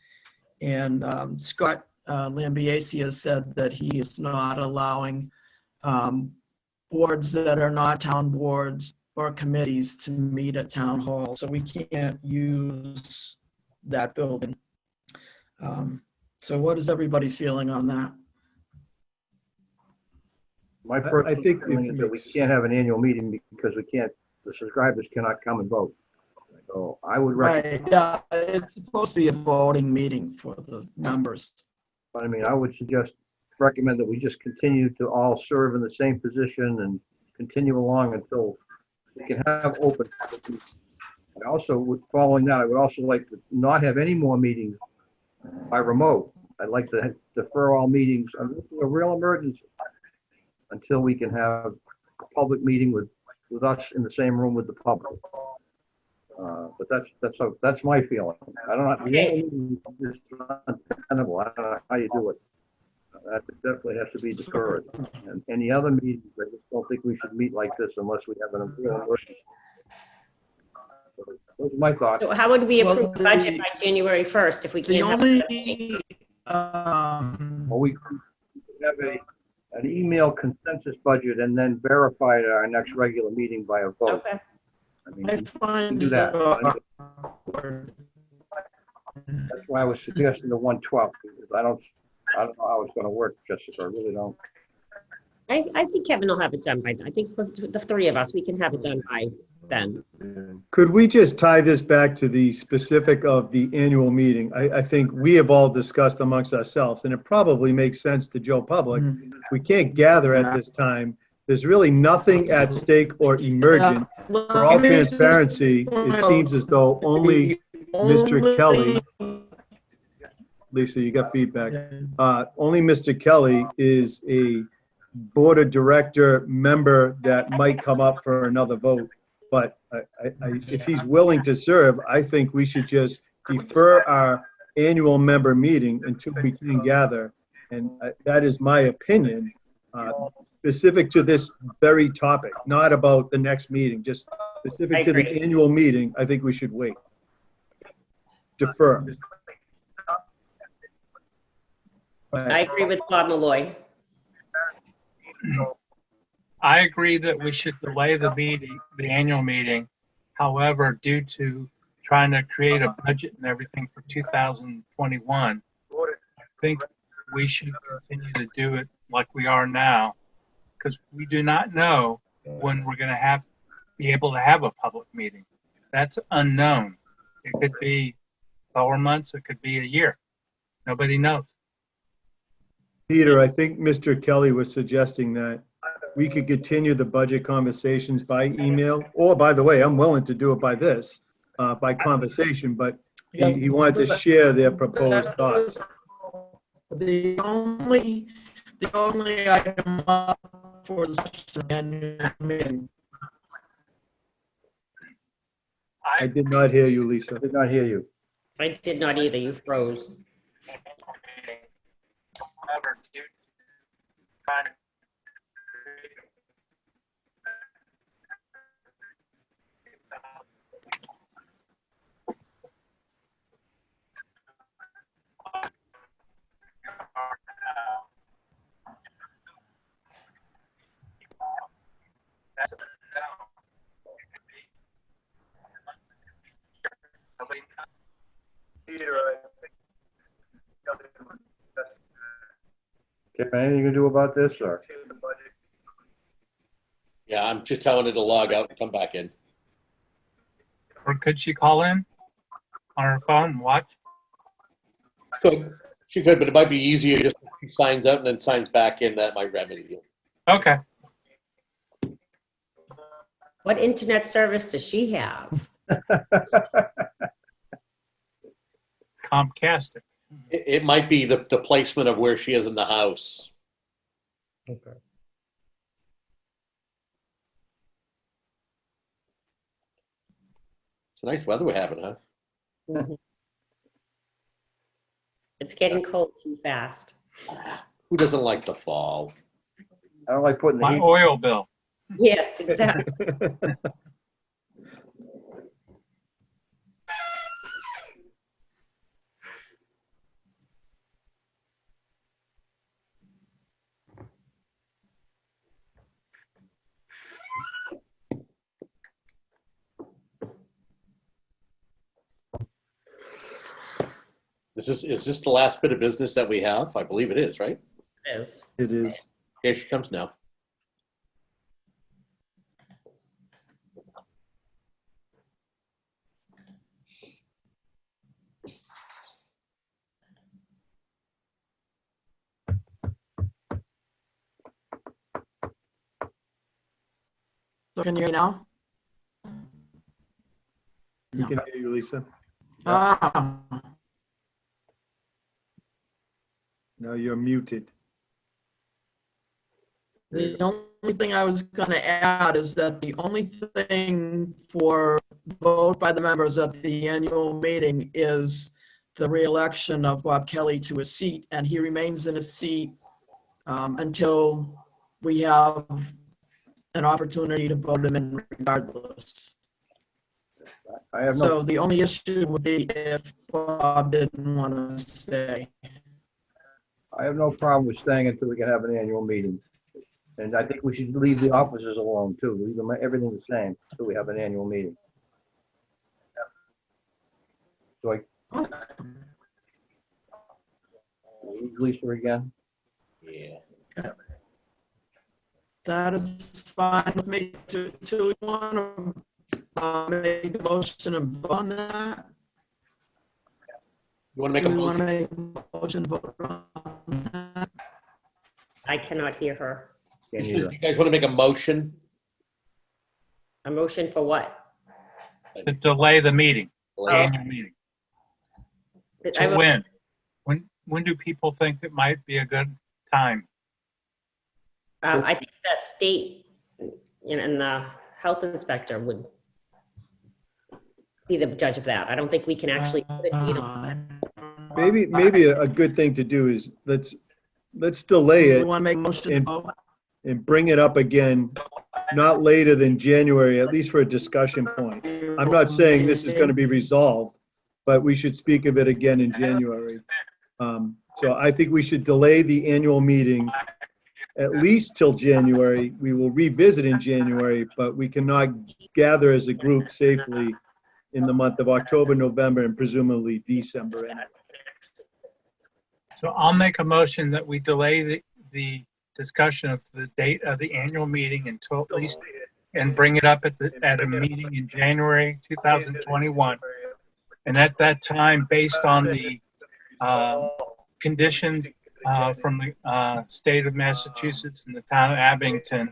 And Scott Lambiase has said that he is not allowing boards that are not town boards or committees to meet at town hall. So we can't use that building. So what is everybody's feeling on that? My personal think feeling is that we can't have an annual meeting because the subscribers cannot come and vote. So I would recommend. Right, yeah, it's supposed to be a voting meeting for the members. But I mean, I would recommend that we just continue to all serve in the same position and continue along until we can have open. I also, following that, I would also like to not have any more meetings by remote. I'd like to defer all meetings unless it's a real emergency until we can have a public meeting with us in the same room with the public. But that's my feeling. I don't know. It's untenable. I don't know how you do it. That definitely has to be discouraged. And any other meetings, I just don't think we should meet like this unless we have an real emergency. Those are my thoughts. So how would we approve the Well, budget by January 1st if we The can't have? only, Well, we could have an email consensus budget and then verify it at our next regular meeting by a vote. Okay. I mean, I we can find do that. awkward. That's why I was suggesting the 1/12, because I don't know how it's gonna work, Jessica, I really don't. I think Kevin will have it done by, I think for the three of us, we can have it done by then. Could we just tie this back to the specific of the annual meeting? I think we have all discussed amongst ourselves, and it probably makes sense to Joe Public. We can't gather at this time. There's really nothing at stake or emergent. For all transparency, it seems as though only Mr. Kelly, Lisa, you got feedback. Only Mr. Kelly is a board of director member that might come up for another vote. But if he's willing to serve, I think we should just defer our annual member meeting until we can gather. And that is my opinion. specific to this very topic, not about the next meeting, just specific to the agree. annual meeting, I think we should wait. Defer. I agree with Bob Malloy. I agree that we should delay the meeting, the annual meeting. However, due to trying to create a budget and everything for 2021, I think we should continue to do it like we are now, because we do not know when we're going to be able to have a public meeting. That's unknown. It could be 4 months, it could be a year. Nobody knows. Peter, I think Mr. Kelly was suggesting that we could continue the budget conversations by email, or by the way, I'm willing to do it by conversation, but he wanted to share their proposed thoughts. The only item up for the annual meeting. I did not hear you, Lisa. I did not hear you. I did not either. You froze. However, due to trying to that's a no. Nobody knows. Kevin, anything you can do about this, or? Yeah, I'm just telling it to log out and come back in. Or could she call in on her phone and watch? She could, but it might be easier just if she signs out and then signs back in. That might remedy it. Okay. What internet service does she have? Comcast it. It might be the placement of where she is in the house. Okay. It's nice weather we're having, huh? It's getting cold too fast. Who doesn't like the fall? I don't like putting the My heat. oil bill. Yes, exactly. Is this the last bit of business that we have? I believe it is, right? It is. It is. Here she comes now. So can you hear me now? We can hear you, Lisa. Ah, No, you're muted. the only thing I was going to add is that the only thing for vote by the members at the annual meeting is the reelection of Bob Kelly to a seat, and he remains in a seat until we have an opportunity to vote him in regardless. I have no, So the only issue would be if Bob didn't want to stay. I have no problem with staying until we can have an annual meeting. And I think we should leave the officers alone too. Leave them, everything the same until we have an annual meeting. So I, lose Lisa again. Yeah. That is fine with me. Do you want to make a motion and vote on that? You want to make Do a we want motion? to make a motion and vote on that? I cannot hear her. Can't She either. says, you guys want to make a motion? A motion for what? To delay the meeting, the Oh. annual meeting. I To vote- when? When do people think it might be a good time? I think the state and the health inspector would be the judge of that. I don't think we can actually put it, Maybe a good thing to do is let's delay Do you it. want to make a motion and vote? and bring it up again, not later than January, at least for a discussion point. I'm not saying this is going to be resolved, but we should speak of it again in January. So I think we should delay the annual meeting at least till January. We will revisit in January, but we cannot gather as a group safely in the month of October, November, and presumably December anyway. So I'll make a motion that we delay the discussion of the date of the annual meeting until at least, and bring it up at a meeting in January 2021. And at that time, based on the conditions from the state of Massachusetts and the town of Abington,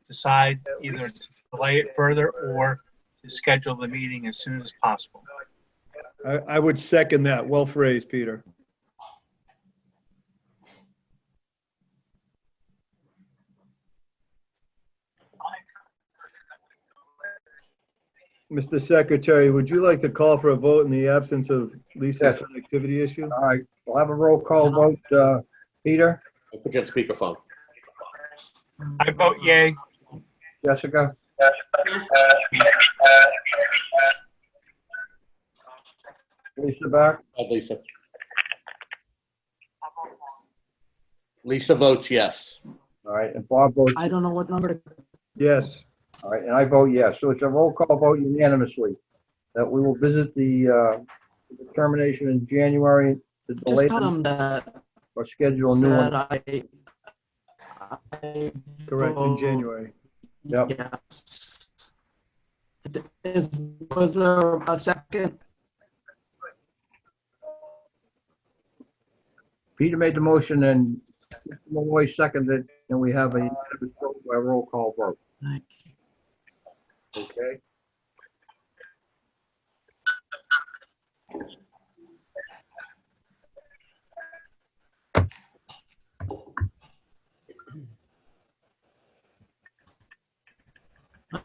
decide either to delay it further or to schedule the meeting as soon as possible. I would second that. Well phrased, Peter. Mr. Secretary, would you like to call for a vote in the absence of Lisa's Yes. connectivity issue? All right, we'll have a roll call vote. Peter, I'll put you on speakerphone. I vote yay. Jessica, Lisa back, Lisa. Lisa votes yes. all right, and Bob votes, I don't know what number to. Yes. all right, and I vote yes. So it's a roll call vote unanimously that we will visit the determination in January to delay Just tell them that, or schedule a new one. I Correct, in January. Yep. Yes. Was there a second? Peter made the motion and Mr. Malloy seconded, and we have a roll call vote. Thank you. Okay.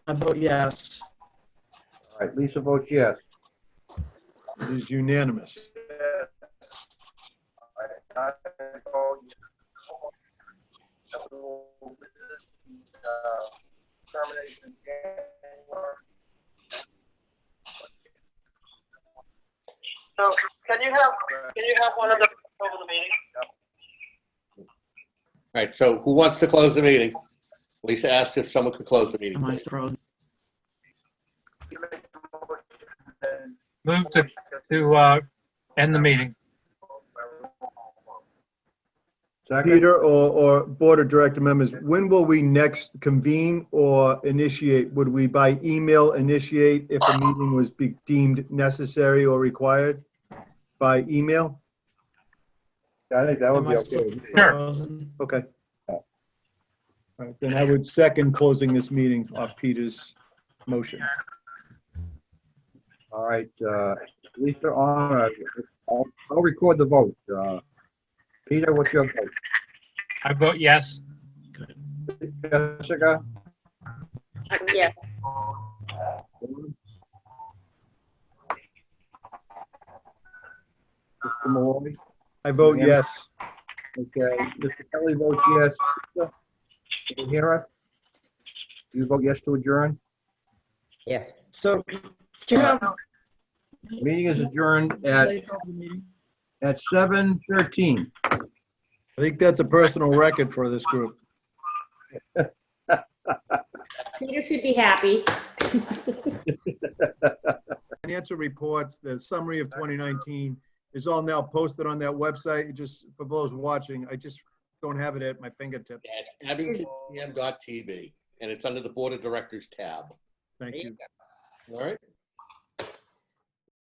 I vote yes. All right, Lisa votes yes. It is unanimous. So can you have one of them over the meeting? All right, so who wants to close the meeting? Lisa asked if someone could close the meeting. Am I frozen? Move to end the meeting. Second, Peter or Board of Director members, when will we next convene or initiate? Would we by email initiate if a meeting was deemed necessary or required? By email? I think that would Am be I okay. still with me. Sure. frozen? Okay. All right, then I would second closing this meeting off Peter's motion. All right, Lisa, I'll record the vote. Peter, what's your vote? I vote yes. Jessica? Yes. Mr. Malloy? I vote yes. Okay, Mr. Kelly votes yes. Lisa, can you hear us? You vote yes to adjourn? Yes. So can you have? Meeting is adjourned at take over the meeting? 7:13. I think that's a personal record for this group. Peter should be happy. Financial reports, the summary of 2019 is all now posted on that website. It just, for those watching, I just don't have it at my fingertips. Yeah, it's abingtonpm.tv, and it's under the Board of Directors tab. Thank you. All right?